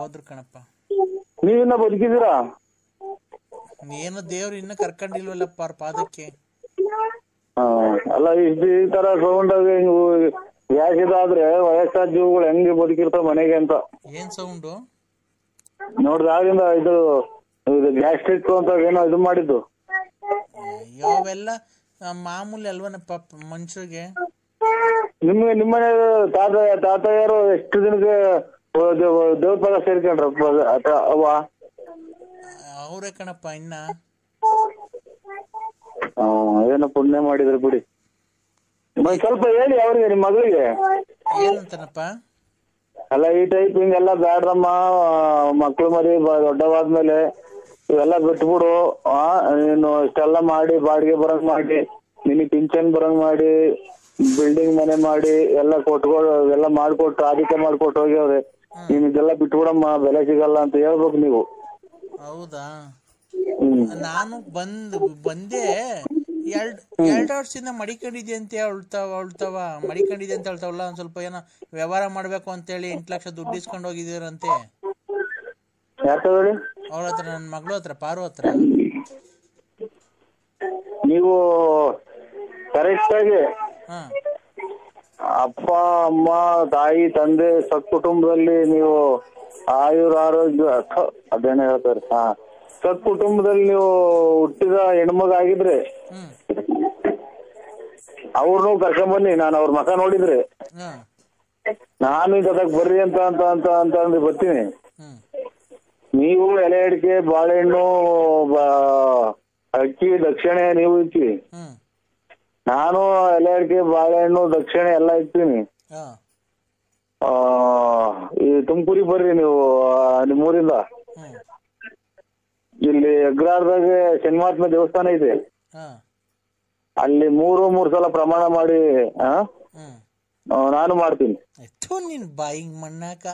ಹೋದ್ರು ಕಣಪ್ಪ. ನೀವಿನ್ನ ಬದುಕಿದ್ದೀರಾ? ಏನು ದೇವ್ರು ಇನ್ನ ಕರ್ಕೊಂಡಿಲ್ವಲ್ಲಪ್ಪ ಅವ್ರ ಪಾದಕ್ಕೆ. ಅಲ್ಲ ಈ ತರ ಸೌಂಡ್ ಗ್ಯಾಸ್ ಇದಾದ್ರೆ ವಯಸ್ಸಾದ ಜೀವಗಳು ಹೆಂಗೆ ಬದುಕಿರ್ತಾವ ಮನೆಗೆ ಅಂತ. ಏನ್ ಸೌಂಡು ನೋಡ್ದಾಗಿಂದ ಇದು ಗ್ಯಾಸ್ಟ್ರಿಕ್ ಅಂತ ಏನೋ ಇದು ಮಾಡಿದ್ದು. ಅವೆಲ್ಲ ಮಾಮೂಲಿ ಅಲ್ವನಪ್ಪ ಮನುಷ್ಯರಿಗೆ. ನಿಮ್ಮನೆ ತಾತಯ್ಯರು ಎಷ್ಟು ದಿನಕ್ಕೆ ದೇವ್ರ ಪದ ಸೇರ್ಕೊಂಡ್ರಪ್ಪ ಅವ್ವ? ಅವ್ರೇ ಕಣಪ್ಪ ಇನ್ನ. ಏನೋ ಪುಣ್ಯ ಮಾಡಿದ್ರು ಬಿಡಿ. ಸ್ವಲ್ಪ ಹೇಳಿ ಅವ್ರಿಗೆ, ನಿಮ್ ಮಗಳಿಗೆ. ಏನಂತನಪ್ಪ? ಅಲ್ಲ ಈ ಟೈಪ್ ಹಿಂಗೆಲ್ಲ ಬ್ಯಾಡ್ರಮ್ಮ, ಮಕ್ಳು ಮರಿ ದೊಡ್ಡವಾದ್ಮೇಲೆ ಇವೆಲ್ಲ ಬಿಟ್ಬಿಡು. ನೀನು ಇಷ್ಟೆಲ್ಲ ಮಾಡಿ ಬಾಡಿಗೆ ಬರಂಗ್ ಮಾಡಿ, ನಿನಗ್ ಪಿಂಚನ್ ಬರಂಗ್ ಮಾಡಿ, ಬಿಲ್ಡಿಂಗ್ ಮನೆ ಮಾಡಿ ಎಲ್ಲ ಕೊಟ್ಕೊಡು, ಎಲ್ಲ ಮಾಡ್ಕೊಟ್ಟು ಆದಿತ್ಯ ಮಾಡ್ಕೊಟ್ಟು ಹೋಗ್ಯವ್ರೆ. ನೀನ್ ಇದೆಲ್ಲ ಬಿಟ್ಬಿಡಮ್ಮ, ಬೆಲೆ ಸಿಗಲ್ಲ ಅಂತ ಹೇಳ್ಬೇಕು ನೀವು. ಹೌದಾ? ನಾನು ಬಂದೆ 2 ವರ್ಷದಿಂದ ಮಡಿಕೊಂಡಿದ್ದೆ ಅಂತ ಹೇಳ್ತಾವ ಮಡಿಕೊಂಡಿದ್ದೆ ಅಂತ ಹೇಳ್ತಾವಲ್ಲ. ಒಂದ್ ಸ್ವಲ್ಪ ಏನೋ ವ್ಯವಹಾರ ಮಾಡ್ಬೇಕು ಅಂತೇಳಿ 8 ಲಕ್ಷ ದುಡ್ಡು ಇಸ್ಕೊಂಡು ಹೋಗಿದ್ದೀರಂತೆ ಅವ್ರ ಹತ್ರ, ನನ್ನ ಮಗಳು ಹತ್ರ, ಪಾರು ಹತ್ರ. ನೀವು ಕರೆಕ್ಟ್ ಆಗಿ ಅಪ್ಪ ಅಮ್ಮ ತಾಯಿ ತಂದೆ ಕುಟುಂಬದಲ್ಲಿ ನೀವು ಆರೋಗ್ಯ ಅದೇನೇ ಹೇಳ್ತಾರೆ, ಕುಟುಂಬದಲ್ಲಿ ನೀವು ಹುಟ್ಟಿದ ಹೆಣ್ಮಗ ಆಗಿದ್ರೆ ಅವ್ರನ್ನೂ ಕರ್ಕೊಂಬನ್ನಿ. ನಾನು ಅವ್ರ ಮಕ ನೋಡಿದ್ರೆ ನಾನು ಇದಕ್ಕೆ ಬರ್ರಿ ಅಂತ ಅಂತ ಅಂತ ಅಂತ ಅಂದ್ರೆ ಬರ್ತೀನಿ. ನೀವು ಎಲೆ ಅಡಿಕೆ ಬಾಳೆಹಣ್ಣು ಅಕ್ಕಿ ದಕ್ಷಿಣೆ ನೀವು ಇಕ್ಕಿ, ನಾನು ಎಲೆ ಅಡಿಕೆ ಬಾಳೆಹಣ್ಣು ದಕ್ಷಿಣೆ ಎಲ್ಲ ಇಕ್ತೀನಿ. ಈ ತುಮಕೂರಿಗೆ ಬರ್ರಿ ನೀವು ನಿಮ್ಮೂರಿಂದ. ಇಲ್ಲಿ ಅಗ್ರಾರದಾಗ ಶನಿಮಾತ್ಮ ದೇವಸ್ಥಾನ ಇದೆ, ಅಲ್ಲಿ 3 ಸಲ ಪ್ರಮಾಣ ಮಾಡಿ ನಾನು ಮಾಡ್ತೀನಿ. ನಿನ್ ಬಾಯಿಗೆ ಮಣ್ಣಾಕ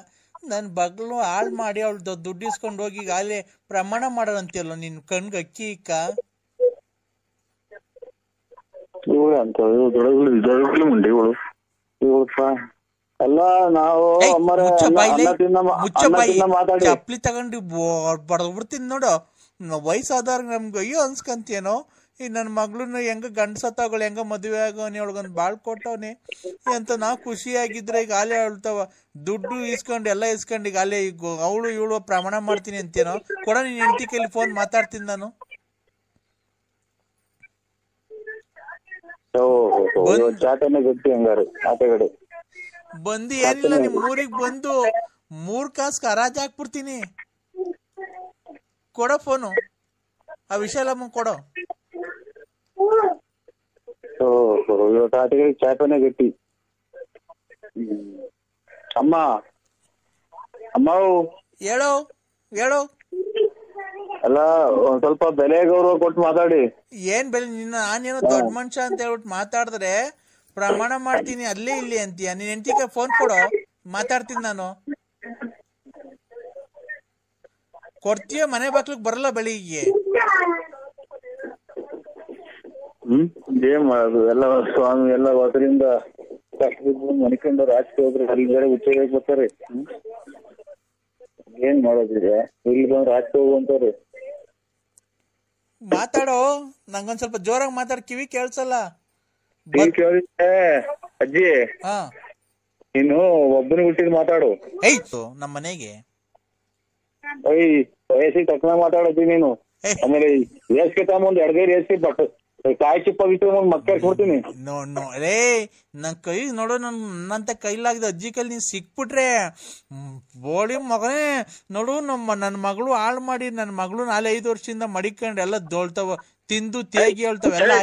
ನನ್ ಬಗ್ಲು ಹಾಳ್ ಮಾಡಿ ಅವಳು ದುಡ್ಡು ಇಸ್ಕೊಂಡು ಹೋಗಿ ಅಲ್ಲಿ ಪ್ರಮಾಣ ಮಾಡೋದಂತೀಯಲ್ಲ, ನಿನ್ ಕಣ್ಗೆ ಅಕ್ಕಿ ಇಕ್ಕ. ಎಲ್ಲ ನಾವು ಚಪ್ಲಿ ತಗೊಂಡು ಬಡದ್ಬಿಡ್ತೀನಿ ನೋಡು. ವಯಸ್ಸಾದವ್ರಿಗೆ ನಮ್ಗೆ ಅಯ್ಯೋ ಅನ್ಸ್ಕಂತೇನೋ. ಈ ನನ್ನ ಮಗಳನ್ನ ಹೆಂಗ ಗಂಡಸತ್ತಾಗಳು ಹೆಂಗ ಮದುವೆ ಆಗೋನಿ, ಅವಳಿಗೊಂದು ಬಾಳ್ ಕೊಟ್ಟವನಿ ಅಂತ ನಾವು ಖುಷಿಯಾಗಿದ್ರೆ ಈಗ ಆಲೆ ಹೇಳ್ತಾವ ದುಡ್ಡು ಇಸ್ಕೊಂಡು ಎಲ್ಲ ಇಸ್ಕೊಂಡು ಈಗ ಆಲೆ ಈಗ ಅವಳು ಇವಳು ಪ್ರಮಾಣ ಮಾಡ್ತೀನಿ ಅಂತೇನೋ. ಕೊಡ ನಿನ್ ಹೆಂಡತಿ ಕೈಲಿ ಫೋನ್ ಮಾತಾಡ್ತೀನಿ ನಾನು. ಬಂದು ಏನಿಲ್ಲ ನಿಮ್ ಊರಿಗೆ ಬಂದು 3 ಕಾಸ್ಗೆ ಹರಾಜ್ ಹಾಕ್ಬಿಡ್ತೀನಿ. ಕೊಡೋ ಫೋನು, ಆ ವಿಶಾಲಮ್ಮ ಕೊಡೋ. ಚಾಪನೆ ಗಟ್ಟಿ. ಅಮ್ಮ ಅಮ್ಮ ಹೇಳೋ ಹೇಳೋ. ಅಲ್ಲ ಒಂದ್ ಸ್ವಲ್ಪ ಬೆಲೆ ಗೌರವ ಕೊಟ್ಟು ಮಾತಾಡಿ. ಏನ್ ಬೆಲೆ? ನಿನ್ನ ನಾನೇನೋ ದೊಡ್ಡ ಮನುಷ್ಯ ಅಂತ ಹೇಳ್ಬಿಟ್ಟು ಮಾತಾಡಿದ್ರೆ ಪ್ರಮಾಣ ಮಾಡ್ತೀನಿ ಅಲ್ಲೇ ಇಲ್ಲಿ ಅಂತೀಯ. ನಿನ್ ಹೆಂಡತಿಗೆ ಫೋನ್ ಕೊಡೋ, ಮಾತಾಡ್ತೀನಿ ನಾನು. ಕೊಡ್ತೀಯ? ಮನೆ ಬಾಕ್ಲಿಗೆ ಬರಲ್ಲ ಬೆಳಿಗ್ಗೆ. ಏನ್ ಮಾಡೋದು, ಎಲ್ಲ ಸ್ವಾಮಿ ಎಲ್ಲ ಹೊಸರಿಂದ ಮನಿಕೊಂಡು ರಾಜಕೀಯ ಹೋದ್ರೆ ಅಲ್ಲಿ ಬೇರೆ ಉಚ್ಚ ಬರ್ತಾರೆ. ಏನ್ ಮಾಡೋದಿದೆ, ಇಲ್ಲಿ ಬಂದ್ರೆ ರಾಜಕೀಯ ಹೋಗುವಂತಾರೆ. ಮಾತಾಡೋ, ನಂಗೊಂದ್ ಸ್ವಲ್ಪ ಜೋರಾಗಿ ಮಾತಾಡ್, ಕಿವಿ ಕೇಳ್ಸಲ್ಲ. ಅಜ್ಜಿ ನೀನು ಒಬ್ಬನಿಗೆ ಹುಟ್ಟಿದ್ ಮಾತಾಡು. ಐತು ನಮ್ಮ ಮನೆಗೆ ವಯಸ್ಸಿಗೆ ತಕ್ಕನ ಮಾತಾಡಜ್ಜಿ ನೀನು. ಆಮೇಲೆ ರೇಸ್ಗೆ ತಗೊಂಡ್ 2 ಗೈ ರೇಸ್ಗೆ ಬಟ್ ಕಾಯಿ ಚಿಪ್ಪ ಬಿಟ್ಟು ಮಕ್ಕ ಕೊಡ್ತೀನಿ. ರೇ ನನ್ ಕೈ ನೋಡು, ನನ್ನಂತ ಕೈಲಾಗಿದೆ ಅಜ್ಜಿ ಕೈಲಿ ನೀನ್ ಸಿಕ್ಬಿಟ್ರೆ ಬೋಳಿ ಮಗನೇ ನೋಡು. ನನ್ನ ಮಗಳು ಹಾಳು ಮಾಡಿ, ನನ್ನ ಮಗಳು 4-5 ವರ್ಷದಿಂದ ಮಡಿಕೊಂಡು ಎಲ್ಲ ದೋಳ್ತಾವ, ತಿಂದು ತೇಗಿ ಹೇಳ್ತಾವ ಎಲ್ಲ.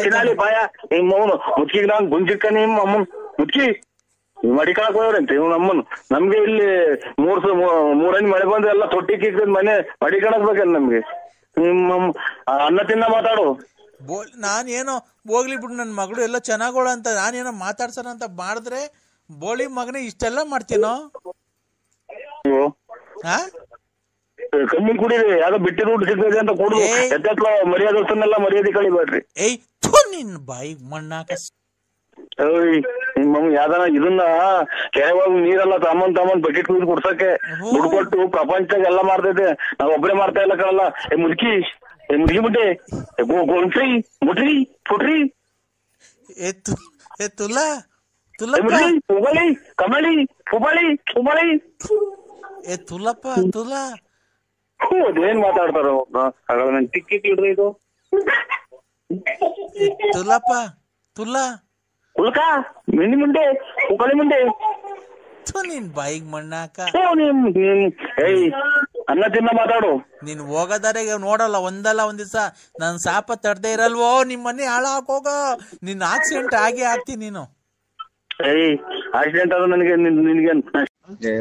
ಮುಚ್ಚಿಗೆ ನಾನ್ ಗುಂಜಿಕ್ಕ ನಿಮ್ಮ ಅಮ್ಮನ್ ಮುಚ್ಚಿ ಮಡಿಕಾಳಕ್ ಹೋಗ್ರಂತೆ ನಮ್ಮನ್. ನಮ್ಗೆ ಇಲ್ಲಿ 3 ಮಳೆ ಬಂದ್ರೆ ಎಲ್ಲ ತೊಟ್ಟಿ ಕಿಕ್ಕದ್ ಮನೆ ಮಡಿಕಾಳಕ್ ಬೇಕಲ್ಲ ನಮ್ಗೆ. ನಿಮ್ಮ ಅನ್ನ ತಿನ್ನ ಮಾತಾಡು. ನಾನೇನೋ ಹೋಗ್ಲಿ ಬಿಡು, ನನ್ನ ಮಗಳು ಎಲ್ಲ ಚೆನ್ನಾಗೋಳ ಅಂತ ನಾನೇನೋ ಮಾತಾಡ್ಸೋಣ ಅಂತ ಮಾಡಿದ್ರೆ ಬೋಳಿ ಮಗನೇ ಇಷ್ಟೆಲ್ಲ ಮಾಡ್ತೀನೋ? ಕಮ್ಮಿ ಕುಡೀರಿ, ಯಾವ್ದೋ ಬಿಟ್ಟಿ ದುಡ್ಡು ಸಿಗ್ತದೆ ಅಂತ ಕೊಡುದು. ಮರ್ಯಾದೆಲ್ಲ ಮರ್ಯಾದೆ ಕಳಿಬೇಡ್ರಿ. ನಿನ್ ಬಾಯಿಗೆ ಮಣ್ಣಾಕ. ನಿಮ್ಮ ಯಾವ್ದಾನ ಇದನ್ನ ಕೆರೆವಾಗ ನೀರೆಲ್ಲ ತಮ್ಮನ್ ಬಕೆಟ್ ಕುಯ್ದು ಕುಡ್ಸಕ್ಕೆ ದುಡ್ಡು ಕೊಟ್ಟು ಪ್ರಪಂಚದಾಗ ಎಲ್ಲ ಮಾಡ್ತೈತೆ ನಾವ್ ಒಬ್ರೇ ಮಾಡ್ತಾ ಇಲ್ಲ ಕಣಲ್ಲ. ಮುದುಕಿ ಮುಟ್ಟಿ ಗೋಂಟ್ರಿ ಮುಟ್ರಿ ಫುಟ್ರಿ ತುಲಾ ಹುಬಳಿ ಕಮಳಿ ಹುಬಳಿ ಹುಬಳಿ ತುಲಪ್ಪ ತುಲಾ ಅದೇನ್ ಮಾತಾಡ್ತಾರ ನನ್ ಟಿಕ್ಕಿಡ್ರಿ ಇದು ತುಲಪ್ಪ ತುಲಾ ಉಲ್ಕ ಮಿನಿ ಮುಂಡೆ ಹುಬ್ಬಳಿ ಮುಂಡೆ ನಿನ್ ಬಾಯಿಗ್ ಮಣ್ಣಾಕ ಏಯ್ ಅನ್ನ ತಿನ್ನ ಮಾತಾಡು. ನೀನ್ ಹೋಗೋದಾರೆ ನೋಡಲ್ಲ ಒಂದಲ್ಲ ಒಂದ್ ದಿವ್ಸ ನನ್ ಸಾಪ ತಡ್ದೇ ಇರಲ್ವೋ ನಿಮ್ ಮನೆ ಹಾಳಾಕೋಗ ನಿನ್ ಆಕ್ಸಿಡೆಂಟ್ ಆಗೇ ಆಗ್ತೀನಿ ನೀನು. ಏಯ್ ಆಕ್ಸಿಡೆಂಟ್ ಆದ್ರೆ ನನಗೆ ನಿನ್ಗೆ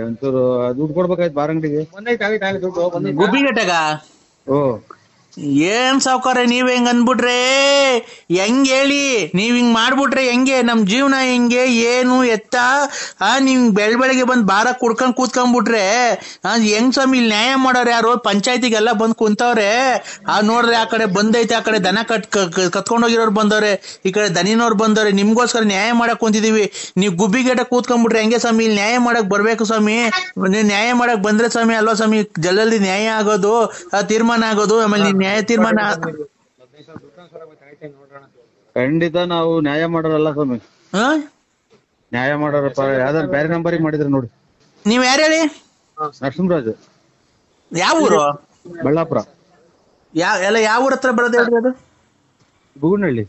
ಒಂಚೂರು ದುಡ್ಡು ಕೊಡ್ಬೇಕಾಯ್ತು ಬಾರ್ ಅಂಗಡಿಗೆ ಗುಬ್ಬಿಗಟ್ಟಗ ಓ ಏನ್ ಸಾವ್ಕಾರ ನೀವ್ ಹೆಂಗ್ ಅಂದ್ಬಿಟ್ರೆ ಹೆಂಗ್ ಹೇಳಿ ನೀವ್ ಹಿಂಗ್ ಮಾಡ್ಬಿಟ್ರೆ ಹೆಂಗೆ ನಮ್ ಜೀವನ ಹೆಂಗೆ ಏನು ಎತ್ತ ನೀವ್ ಬೆಳಗ್ಗೆ ಬಂದ್ ಬಾರ ಕುಡ್ಕೊಂಡ್ ಕೂತ್ಕೊಂಡ್ಬಿಟ್ರೆ ಹೆಂಗ್ ಸ್ವಾಮಿ ಇಲ್ಲಿ ನ್ಯಾಯ ಮಾಡೋರು ಯಾರು ಪಂಚಾಯತಿಗೆಲ್ಲ ಬಂದ್ ಕುಂತವ್ರೆ ನೋಡ್ರಿ ಆ ಕಡೆ ಬಂದೈತೆ ಆ ಕಡೆ ದನ ಕತ್ಕೊಂಡೋಗಿರೋರು ಬಂದವ್ರೆ ಈ ಕಡೆ ದನಿನವ್ರು ಬಂದವ್ರೆ ನಿಮ್ಗೋಸ್ಕರ ನ್ಯಾಯ ಮಾಡಕ್ ಕುಂತಿದೀವಿ ನೀವ್ ಗುಬ್ಬಿಗೇಟ ಕೂತ್ಕೊಂಡ್ಬಿಟ್ರೆ ಹೆಂಗೆ ಸ್ವಾಮಿ ಇಲ್ಲಿ ನ್ಯಾಯ ಮಾಡಕ್ ಬರ್ಬೇಕು ಸ್ವಾಮಿ ನೀವ್ ನ್ಯಾಯ ಮಾಡಕ್ ಬಂದ್ರೆ ಸ್ವಾಮಿ ಅಲ್ವಾ ಸ್ವಾಮಿ ಜಲ್ದಿ ನ್ಯಾಯ ಆಗೋದು ತೀರ್ಮಾನ ಆಗೋದು ಆಮೇಲೆ ನ್ಯಾಯ ತೀರ್ಮಾನ ಖಂಡಿತ ನಾವು ನ್ಯಾಯ ಮಾಡೋರಲ್ಲ ಸ್ವಾಮಿ ನ್ಯಾಯ ಮಾಡೋರಪ್ಪ ಯಾವ್ದಾರು ಬೇರೆ ನಂಬರಿಗೆ ಮಾಡಿದ್ರೆ ನೋಡಿ. ನೀವ್ ಯಾರು ಹೇಳಿ? ನರಸಿಂಹರಾಜ್. ಯಾವ ಊರು? ಬಳ್ಳಾಪುರ. ಯಾವ ಊರ ಹತ್ರ ಬರೋದು ಹೇಳ್ರಿ ಅದು? ಬುಗುನಹಳ್ಳಿ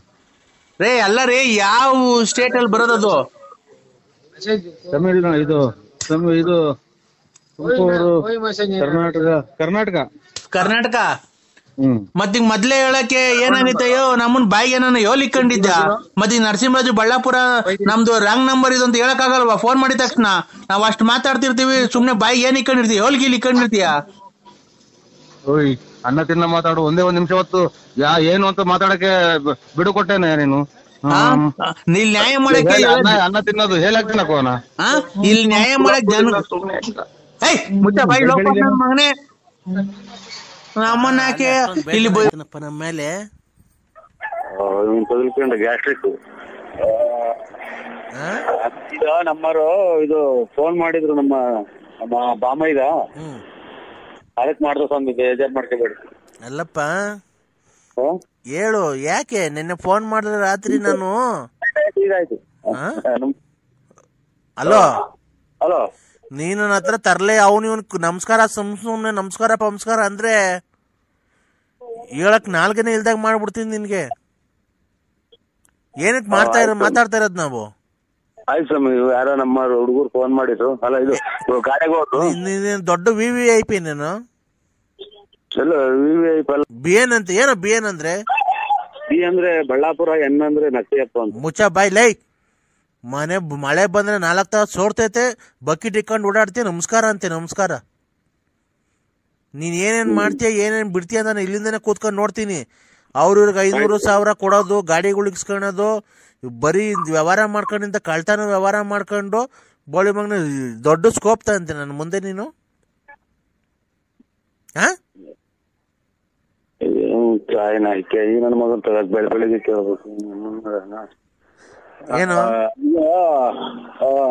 ರೇ ಅಲ್ಲ ರೀ ಯಾವ ಸ್ಟೇಟ್ ಅಲ್ಲಿ ಬರೋದದು? ತಮಿಳ್ನಾಡು ಇದು ತುಮಕೂರು ಕರ್ನಾಟಕ. ಮತ್ತೀಗ ಮೊದ್ಲೇ ಹೇಳಕ್ಕೆ ಏನಾಗೈತಯ್ಯೋ ನಮ್ಮನ್ ಬಾಯಿಗೆ ಏನಾನ ಯೋಲಿಕೊಂಡಿದ್ದ ಮತ್ತೀಗ ನರಸಿಂಹರಾಜು ಬಳ್ಳಾಪುರ ನಮ್ದು ರಾಂಗ್ ನಂಬರ್ ಇದು ಅಂತ ಹೇಳಕ್ ಆಗಲ್ವಾ? ಫೋನ್ ಮಾಡಿದ ತಕ್ಷಣ ನಾವ್ ಅಷ್ಟ್ ಮಾತಾಡ್ತಿರ್ತೀವಿ ಸುಮ್ನೆ ಬಾಯಿಗೆ ಏನ್ ಇಕ್ಕೊಂಡಿರ್ತೀವಿ ಯೋಲ್ಗಿಲ್ ಇಕ್ಕೊಂಡಿರ್ತೀಯ? ಓಯ್ ಅನ್ನ ತಿನ್ನ ಮಾತಾಡು ಒಂದೇ ಒಂದ್ ನಿಮಿಷ ಹೊತ್ತು ಏನು ಅಂತ ಮಾತಾಡಕ್ಕೆ ಬಿಡು ಕೊಟ್ಟೇನೆ ನೀನು. ಇಲ್ಲಿ ನ್ಯಾಯ ಮಾಡಕ್ಕೆ ಅನ್ನ ತಿನ್ನೋದು ಹೇಳಾಕ್ತಿನಕೋನ ಇಲ್ಲಿ ನ್ಯಾಯ ಮಾಡಕ್ ಜನ ಮುಚ್ಚ ಬಾಯಿ ಮಗನೇ ಅಮ್ಮನ ಯಾಕೆ ಇಲ್ಲಿ ನಮ್ಮ ಮೇಲೆ ಗ್ಯಾಸ್ಟ್ರಿಕ್ ಈಗ ನಮ್ಮರು ಇದು ಫೋನ್ ಮಾಡಿದ್ರು ನಮ್ಮ ಬಾಮೈದ ಅದಕ್ ಮಾಡ್ದ ಸ್ವಾಮಿ ಬೇಜಾರ್ ಮಾಡ್ಕೋಬೇಡಿ. ಅಲ್ಲಪ್ಪ ಹೇಳು ಯಾಕೆ ನಿನ್ನೆ ಫೋನ್ ಮಾಡಿದ್ರೆ ರಾತ್ರಿ ನಾನು ಹಲೋ ನೀನು ನನ್ನ ಹತ್ರ ತರ್ಲೆ ಅವನು ನಮಸ್ಕಾರ ಸುಮ್ನೆ ನಮಸ್ಕಾರ ಅಂದ್ರೆ ಹೇಳಕ್ ನಾಲ್ಕನೇ ಇಲ್ದಾಗ ಮಾಡ್ಬಿಡ್ತೀನಿ ನಿನ್ಗೆ. ಏನಕ್ಕೆ ಮಾತಾಡ್ತಾ ಇರೋದ್ ನಾವು? ಆಯ್ತು ಸ್ವಾಮಿ ಯಾರೋ ನಮ್ಮ ಹುಡುಗರು ಫೋನ್ ಮಾಡಿದ್ರು. ಅಲ್ಲ ಇದು ದೊಡ್ಡ VVIP ನೀನು. ಬಿ ಎನ್ ಅಂತ ಏನೋ ಬಿ ಎನ್ ಅಂದ್ರೆ ಬಿ ಅಂದ್ರೆ ಬಳ್ಳಾಪುರ, ಎನ್ ಅಂದ್ರೆ ನಕ್ಸಿಯಪ್ಪ ಅಂತ. ಮುಚ್ಚ ಬಾಯ್ ಲೈ ಮಳೆ ಬಂದ್ರೆ 4 ತಾಸು ಸೋರ್ತೈತೆ ಬಕೆಟ್ ಇಟ್ಕೊಂಡು ಓಡಾಡ್ತೀಯ ನಮಸ್ಕಾರ ಅಂತೆ. ನಮಸ್ಕಾರ ನೀನ್ ಏನೇನ್ ಮಾಡ್ತೀಯ ಏನೇನ್ ಬಿಡ್ತೀಯ ನಾನು ಇಲ್ಲಿಂದನೇ ಕೂತ್ಕೊಂಡು ನೋಡ್ತೀನಿ. ಅವ್ರಿಗೆ 500,000 ಕೊಡೋದು, ಗಾಡಿಗಳು ಇಸ್ಕೊಳೋದು, ಬರೀ ವ್ಯವಹಾರ ಮಾಡ್ಕೊಂಡಿಂದ ಕಳ್ತನ ವ್ಯವಹಾರ ಮಾಡ್ಕೊಂಡು ಬೋಳಿ ಮಗನ ದೊಡ್ಡ ಸ್ಕೋಪ್ ತಂತೆ ನನ್ನ ಮುಂದೆ ನೀನು. ನನ್ನ ಮಗನ್ ಬೆಳಗ್ಗೆ ಕೇಳ್ಬೇಕು ಏನು?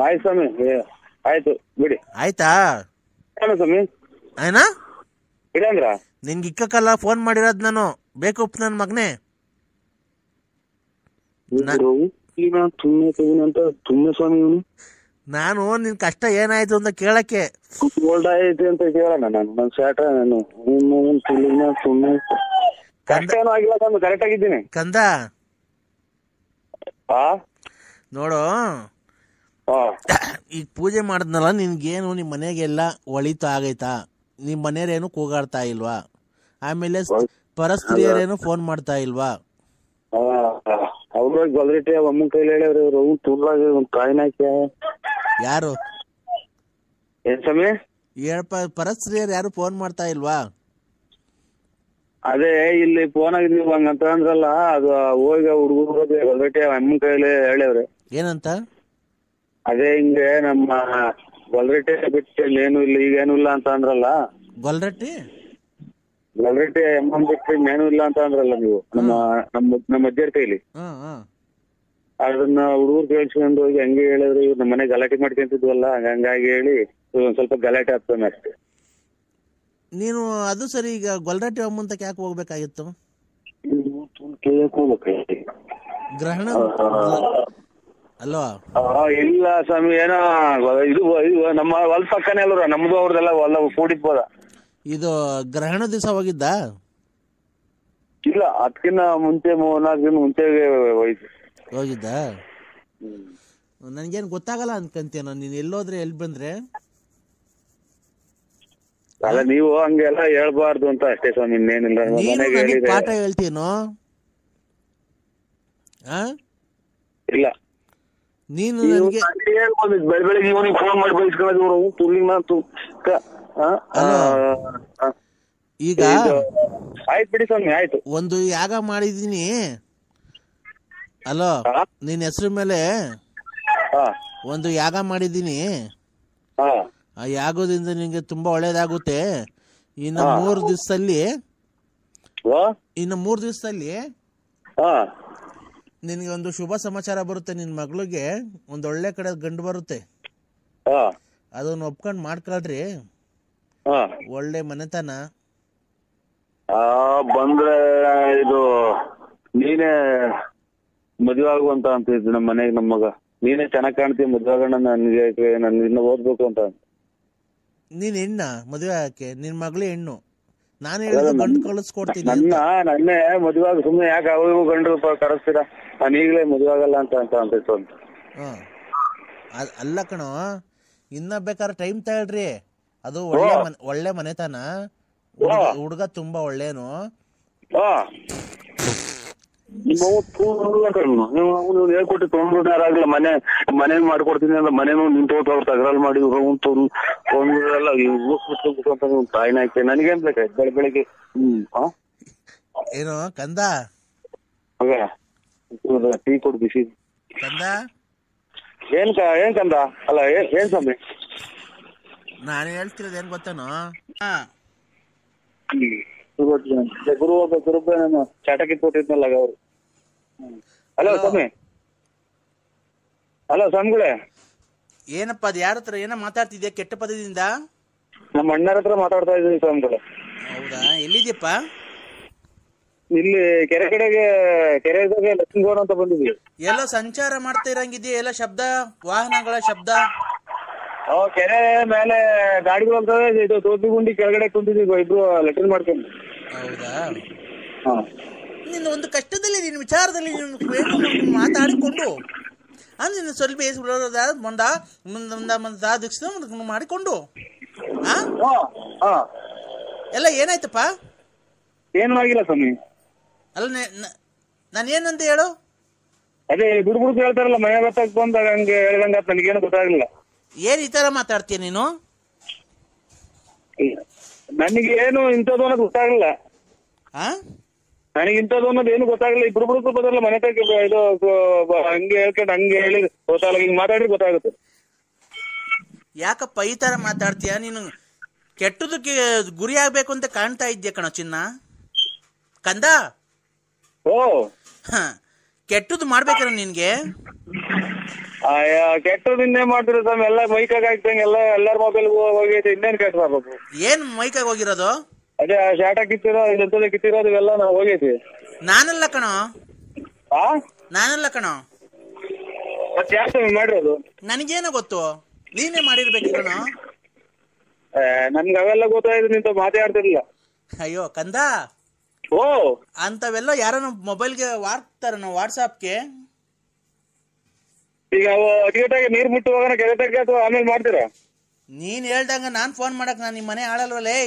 ಆಯ್ತು ಸ್ವಾಮಿ ಆಯ್ತು ಬಿಡಿ. ಆಯ್ತಾ ಸ್ವಾಮಿ ಆಯ್ನಾ ಇಡಂದ್ರ ನಿನ್ಗೆ ಇಕ್ಕಲ್ಲ ಫೋನ್ ಮಾಡಿರೋದ್ ನಾನು ಬೇಕು ನನ್ ಮಗನೇ. ತುಮ್ಮೆ ಸ್ವಾಮಿ ಇವನು. ನಾನು ನಿನ್ ಕಷ್ಟ ಏನಾಯ್ತು ಅಂತ ಕೇಳಕ್ಕೆ ಗೋಲ್ಡ್ ಆಯ್ತು ಅಂತ ಕೇಳೋಣ ನಾನು ಸ್ಯಾಟ ನಾನು ಕಷ್ಟ ಏನೂ ಆಗಿಲ್ಲ ನಾನು ಕರೆಕ್ಟ್ ಆಗಿದ್ದೀನಿ ಕಂದ. ನೋಡು ಈಗ ಪೂಜೆ ಮಾಡಿದ್ನಲ್ಲ ನಿನ್ಗೇನು ನಿಮ್ ಮನೆಗೆಲ್ಲ ಒಳಿತು ಆಗೈತಾ? ನಿಮ್ ಮನೆಯರೇನು ಕೂಗಾಡ್ತಾ ಇಲ್ವಾ? ಆಮೇಲೆ ಪರಸ್ತ್ರೀಯರೇನು ಫೋನ್ ಮಾಡ್ತಾ ಇಲ್ವಾ? ಅವ್ರ ಗೊಲ್ರಿಟಿ ಅಮ್ಮನ ಕೈಲಿ ಹೇಳಿದ್ರು ತುಳ್ಳಾಗಿ ಒಂದ್ ಕಾಯಿನ ಯಾರು ಏನ್ ಸಮಯ ಪರಸ್ತ್ರೀಯರು ಯಾರು ಫೋನ್ ಮಾಡ್ತಾ ಇಲ್ವಾ? ಅದೇ ಇಲ್ಲಿ ಫೋನ್ ಆಗಿದ್ ನೀವು ಹಂಗಂತ ಅಂದ್ರಲ್ಲ ಅದು ಹೋಗಿ ಹುಡುಗರು ಗೊಲ್ರಿಟಿ ಅಮ್ಮನ ಕೈಲಿ ಹೇಳವ್ರೆ. ಏನಂತ? ಅದೇ ಹಿಂಗೆ ನಮ್ಮ ಗೊಲ್ರಿಟಿ ಬಿಟ್ಟು ಏನು ಇಲ್ಲ ಈಗೇನು ಇಲ್ಲ ಅಂತ ಅಂದ್ರಲ್ಲ. ಗೊಲ್ರಟ್ಟಿ ಅಮ್ಮನ್ ಬಿಟ್ಟು ಇನ್ನೇನು ಇಲ್ಲ ಅಂತ ಅಂದ್ರಲ್ಲ ನೀವು ನಮ್ಮ ಅಜ್ಜರ ಕೈಲಿ. ಅದನ್ನ ಹುಡುಗರು ಕೇಳಿಸ್ಕೊಂಡು ಹೋಗಿ ಹಂಗೆ ಹೇಳಿದ್ರು, ಇವ್ರು ನಮ್ಮ ಮನೆ ಗಲಾಟೆ ಮಾಡ್ಕೊಂತಿದ್ವಲ್ಲ, ಹಂಗಾಗಿ ಹೇಳಿ ಒಂದ್ ಸ್ವಲ್ಪ ಗಲಾಟೆ ಆಗ್ತಾನೆ ಅಷ್ಟೇ. ನೀನು ಅದು ಸರಿ, ಈಗ ಗೊಲ್ರಾಟಿ ಅಮ್ಮಂತಕ್ಕೆ ಯಾಕೆ ಹೋಗ್ಬೇಕಾಗಿತ್ತು? ಗ್ರಹಣ ಅಲ್ವಾ? ಇಲ್ಲ ಸ್ವಾಮಿ, ಏನೋ ಇದು ನಮ್ಮ ಹೊಲ ಪಕ್ಕನೇ ಅಲ್ರ, ನಮ್ದು ಅವ್ರದೆಲ್ಲ ಹೊಲ ಕೂಡಿದ್ಬೋದ. ಇದು ಗ್ರಹಣ ದಿವಸ ಹೋಗಿದ್ದ? ಇಲ್ಲ, ಅದಕ್ಕಿಂತ ಮುಂಚೆ 3-4 ದಿನ ಮುಂಚೆ ಹೋಗಿದ್ದ. ನನ್ಗೇನ್ ಗೊತ್ತಾಗಲ್ಲ ಅನ್ಕಂತೇನೋ, ನೀನ್ ಎಲ್ಲೋದ್ರೆ ಎಲ್ಲಿ ಬಂದ್ರೆ. ಅಲ್ಲ, ನೀವು ಹಂಗೆಲ್ಲ ಹೇಳ್ಬಾರ್ದು ಅಂತ ಅಷ್ಟೇ ಸ್ವಾಮಿ, ಇನ್ನೇನಿಲ್ಲ. ನೀನು ಪಾಠ ಹೇಳ್ತೀನೋ? ಇಲ್ಲ, ನೀನು ಬೆಳಗ್ಗೆ ಇವನಿಗೆ ಫೋನ್ ಮಾಡಿ ಬಯಸ್ಕೊಳ್ಳೋದು ಈಗ ಆಯ್ತು ಬಿಡಿ ಸ್ವಾಮಿ, ಆಯ್ತು. ಒಂದು ಯಾಗ ಮಾಡಿದೀನಿ ಅಲೋ, ನಿನ್ ಹೆಸರು ಮೇಲೆ ಒಂದು ಯಾಗ ಮಾಡಿದೀನಿ. ಆ ಯಾಗದಿಂದ ನಿನ್ಗೆ ತುಂಬಾ ಒಳ್ಳೇದಾಗುತ್ತೆ. ಇನ್ನು 3 ದಿವಸದಲ್ಲಿ ನಿನ್ಗೆ ಒಂದು ಶುಭ ಸಮಾಚಾರ ಬರುತ್ತೆ. ನಿನ್ ಮಗಳಿಗೆ ಒಂದ್ ಒಳ್ಳೆ ಕಡೆ ಗಂಡು ಬರುತ್ತೆ. ಅದನ್ನ ಒಪ್ಕೊಂಡ್ ಮಾಡ್ಕೊಳ್ರಿ, ಒಳ್ಳೆ ಮನೆತನ. ಬಂದ್ರೆ ಇದು ನೀನೇ ಮದುವೆ ಆಗುವಂತ ಅಂತ ಇದ್ದು ನಮ್ಮ ಮನೆಗೆ, ನಮ್ಮ ಮಗ ನೀನೇ ಚೆನ್ನಾಗ್ ಕಾಣ್ತೀವಿ, ಮದುವೆ ಆಗೋಣ, ನನ್ಗೆ ಇನ್ನ ಓದ್ಬೇಕು ಅಂತ. ನೀನ್ ಹೆಣ್ಣ ಮದುವೆ ಆಗಕ್ಕೆ? ನಿನ್ ಮಗಳೇ ಹೆಣ್ಣು. ನಾನು ಹೇಳಿದ ಗಂಡು ಕಳಿಸ್ಕೊಡ್ತೀನಿ. ನನ್ನೇ ಮದುವೆ ಆಗ, ಸುಮ್ನೆ ಯಾಕೆ ಅವ್ರಿಗೂ ಗಂಡು ಕರೆಸ್ತೀರಾ? ನಾನು ಈಗಲೇ ಮದುವೆ ಆಗಲ್ಲ ಅಂತ. ಅಲ್ಲ ಕಣೋ, ಇನ್ನ ಬೇಕಾದ್ರೆ ಟೈಮ್ ತಗೊಳ್ರಿ. ಅದು ಒಳ್ಳೆ ಮನೆತನ, ಹುಡುಗ ತುಂಬಾ ಒಳ್ಳೇನು. ಹೇಳ್ಕೊಟ್ಟು ತೊಂದ್ರಾಗ್ಲ ಮನೆ ಮಾಡ್ಕೊಡ್ತೀನಿ ಅಂದ್ರೆ ಮನೇನು ನಿಂತು ಅವ್ರು ತಗರಾಲ್ ಮಾಡಿ ತೊಂದ್ರೆಲ್ಲ ತಾಯಿನ ಹಾಕಿ ನನಗೇನ್ ಬೇಕಾಯ್ತು ಬೆಳಿಗ್ಗೆ. ಏನೋ ಕಂದ, ಟೀ ಕೊಡು ಬಿಸಿ. ಕಂದ ಏನ್ ಕಂದ? ಅಲ್ಲ ಏನ್ ಸ್ವಾಮಿ, ನಾನು ಹೇಳ್ತಿರೋದು ಏನ್ ಗೊತ್ತೇನೋ? ಗುರು ಚಾಟ ಕಿತ್ಕೊಟ್ಟಿದ್ನಲ್ಲ ಅವ್ರು. ಹಲೋ ಸ್ವಾಮಿ, ಹಲೋ ಸ್ವಾಮಿಗಳೇ. ಏನಪ್ಪ ಅದು? ಯಾರ ಹತ್ರ ಏನೋ ಮಾತಾಡ್ತಿದ್ಯಾ ಕೆಟ್ಟ ಪದದಿಂದ? ನಮ್ಮ ಅಣ್ಣರ ಹತ್ರ ಮಾತಾಡ್ತಾ ಇದ್ದೀನಿ ಸ್ವಾಮಿಗಳೇ. ಹೌದಾ? ಎಲ್ಲಿದ್ಯಪ್ಪ? ಇಲ್ಲಿ ಕೆರೆ ಕಡೆಗೆ, ಕೆರೆಗೆ ಲಕ್ಷ್ಮೀಗೌಡ ಅಂತ ಬಂದಿದ್ವಿ. ಎಲ್ಲೋ ಸಂಚಾರ ಮಾಡ್ತಾ ಇರಂಗಿದ್ಯಾ? ಎಲ್ಲ ಶಬ್ದ, ವಾಹನಗಳ ಶಬ್ದ. ಕೆರೆ ಮೇಲೆ ಗಾಡಿಗಳು ಹೋಗ್ತವೆ, ಇದು ತೋಪಿಗುಂಡಿ ಕೆಳಗಡೆ ಕುಂತಿದ್ವಿ ಇಬ್ರು ಲೆಟರ್ ಮಾಡ್ಕೊಂಡು. ಹೌದಾ? ನಿನ್ನ ಒಂದು ಕಷ್ಟದಲ್ಲಿ, ನಿನ್ನ ವಿಚಾರದಲ್ಲಿ ನೀನು ಮಾತಾಡಿಕೊಂಡು ಅಂದ್ರೆ ಸ್ವಲ್ಪ ಮಾಡಿಕೊಂಡು ಎಲ್ಲ ಏನಾಯ್ತಪ್ಪ? ಏನು ಆಗಿಲ್ಲ ಸ್ವಾಮಿ. ಅಲ್ಲ ನಾನು ಏನಂತ ಹೇಳು? ಅದೇ ಬಿಡ್ಬಿಡ್ತು ಹೇಳ್ತಾರಲ್ಲ, ಮನೆ ಗೊತ್ತಾಗ್ ಬಂದಾಗ ಹಂಗೆ ಹೇಳ್ದಂಗ ನನಗೇನು ಗೊತ್ತಾಗ್ಲಿಲ್ಲ. ಏನ್ ಈ ತರ ಮಾತಾಡ್ತೀಯ ನೀನು? ನನಗೆ ಏನು ಇಂಥದ್ದು ಅನ್ನೋದು ಗೊತ್ತಾಗ್ಲಿಲ್ಲ. ನನಗೆ ಇಂಥದ್ದು ಅನ್ನೋದು ಏನು ಗೊತ್ತಾಗಲ್ಲ. ಇಬ್ರು ಬಿಡುಕು ಬದಲ್ಲ ಮನೆ ತಗ ಇದು ಹಂಗೆ ಹೇಳ್ಕೊಂಡು ಹಂಗೆ ಹೇಳಿ ಗೊತ್ತಾಗಲ್ಲ. ಹಿಂಗ್ ಮಾತಾಡಿ ಗೊತ್ತಾಗುತ್ತೆ. ಯಾಕಪ್ಪ ಈ ತರ ಮಾತಾಡ್ತೀಯ? ನೀನು ಕೆಟ್ಟದಕ್ಕೆ ಗುರಿ ಆಗ್ಬೇಕು ಅಂತ ಕಾಣ್ತಾ ಇದ್ಯಾ ಕಣ ಚಿನ್ನ. ಕಂದ, ಕೆಟ್ಟದ್ದು ಮಾಡ್ಬೇಕಲ್ಲ ನಿನ್ಗೆ. ಕೆಟ್ಟದ್ದು ಇನ್ನೇ ಮಾಡ್ತಿರೋ ಸ್ವಾಮಿ, ಎಲ್ಲ ಮೈಕಾಗ ಹಾಕ್ತಂಗೆ ಎಲ್ಲಾರ ಮೊಬೈಲ್ ಹೋಗೈತೆ. ಇನ್ನೇನ್ ಕೆಟ್ಟ ಮಾಡ್ಬೇಕು? ಏನ್ ಮೈಕಾಗ ಹೋಗಿರೋದು? ಅದೇ ಶಾಟ ಕಿತ್ತಿರೋ, ಇದೆಲ್ಲ ಕಿತ್ತಿರೋದು ಇವೆಲ್ಲ ನಾವು ಹೋಗೈತಿ. ನಾನಲ್ಲ ಕಣೋ, ನಾನಲ್ಲ ಕಣೋ. ಮತ್ತೆ ಯಾಕೆ ಮಾಡಿರೋದು? ನನಗೇನೋ ಗೊತ್ತು, ನೀನೇ ಮಾಡಿರ್ಬೇಕು ಕಣೋ. ನನ್ಗೆ ಅವೆಲ್ಲ ಗೊತ್ತಾಯ್ತು, ನಿಂತ ಮಾತಾಡ್ತಿರ್ಲಿಲ್ಲ. ಅಯ್ಯೋ ಕಂದ, ಅಂತವೆಲ್ಲ ಯಾರನ್ನ ಮೊಬೈಲ್ಗೆ ವಾರ್ತಾರ ವಾಟ್ಸಾಪ್ಗೆ. ಈಗ ಅಡಿಗೆಟಾಗಿ ನೀರ್ ಬಿಟ್ಟು ಹೋಗೋಣ ಕೆರೆತಾಗ, ಅಥವಾ ಆಮೇಲೆ ಮಾಡ್ತೀರಾ? ನೀನ್ ಹೇಳ್ದಂಗ ನಾನ್ ಫೋನ್ ಮಾಡಕ್ ನಾನು ನಿಮ್ಮ ಮನೆ ಆಳಲ್ವಲ್ಲೇ,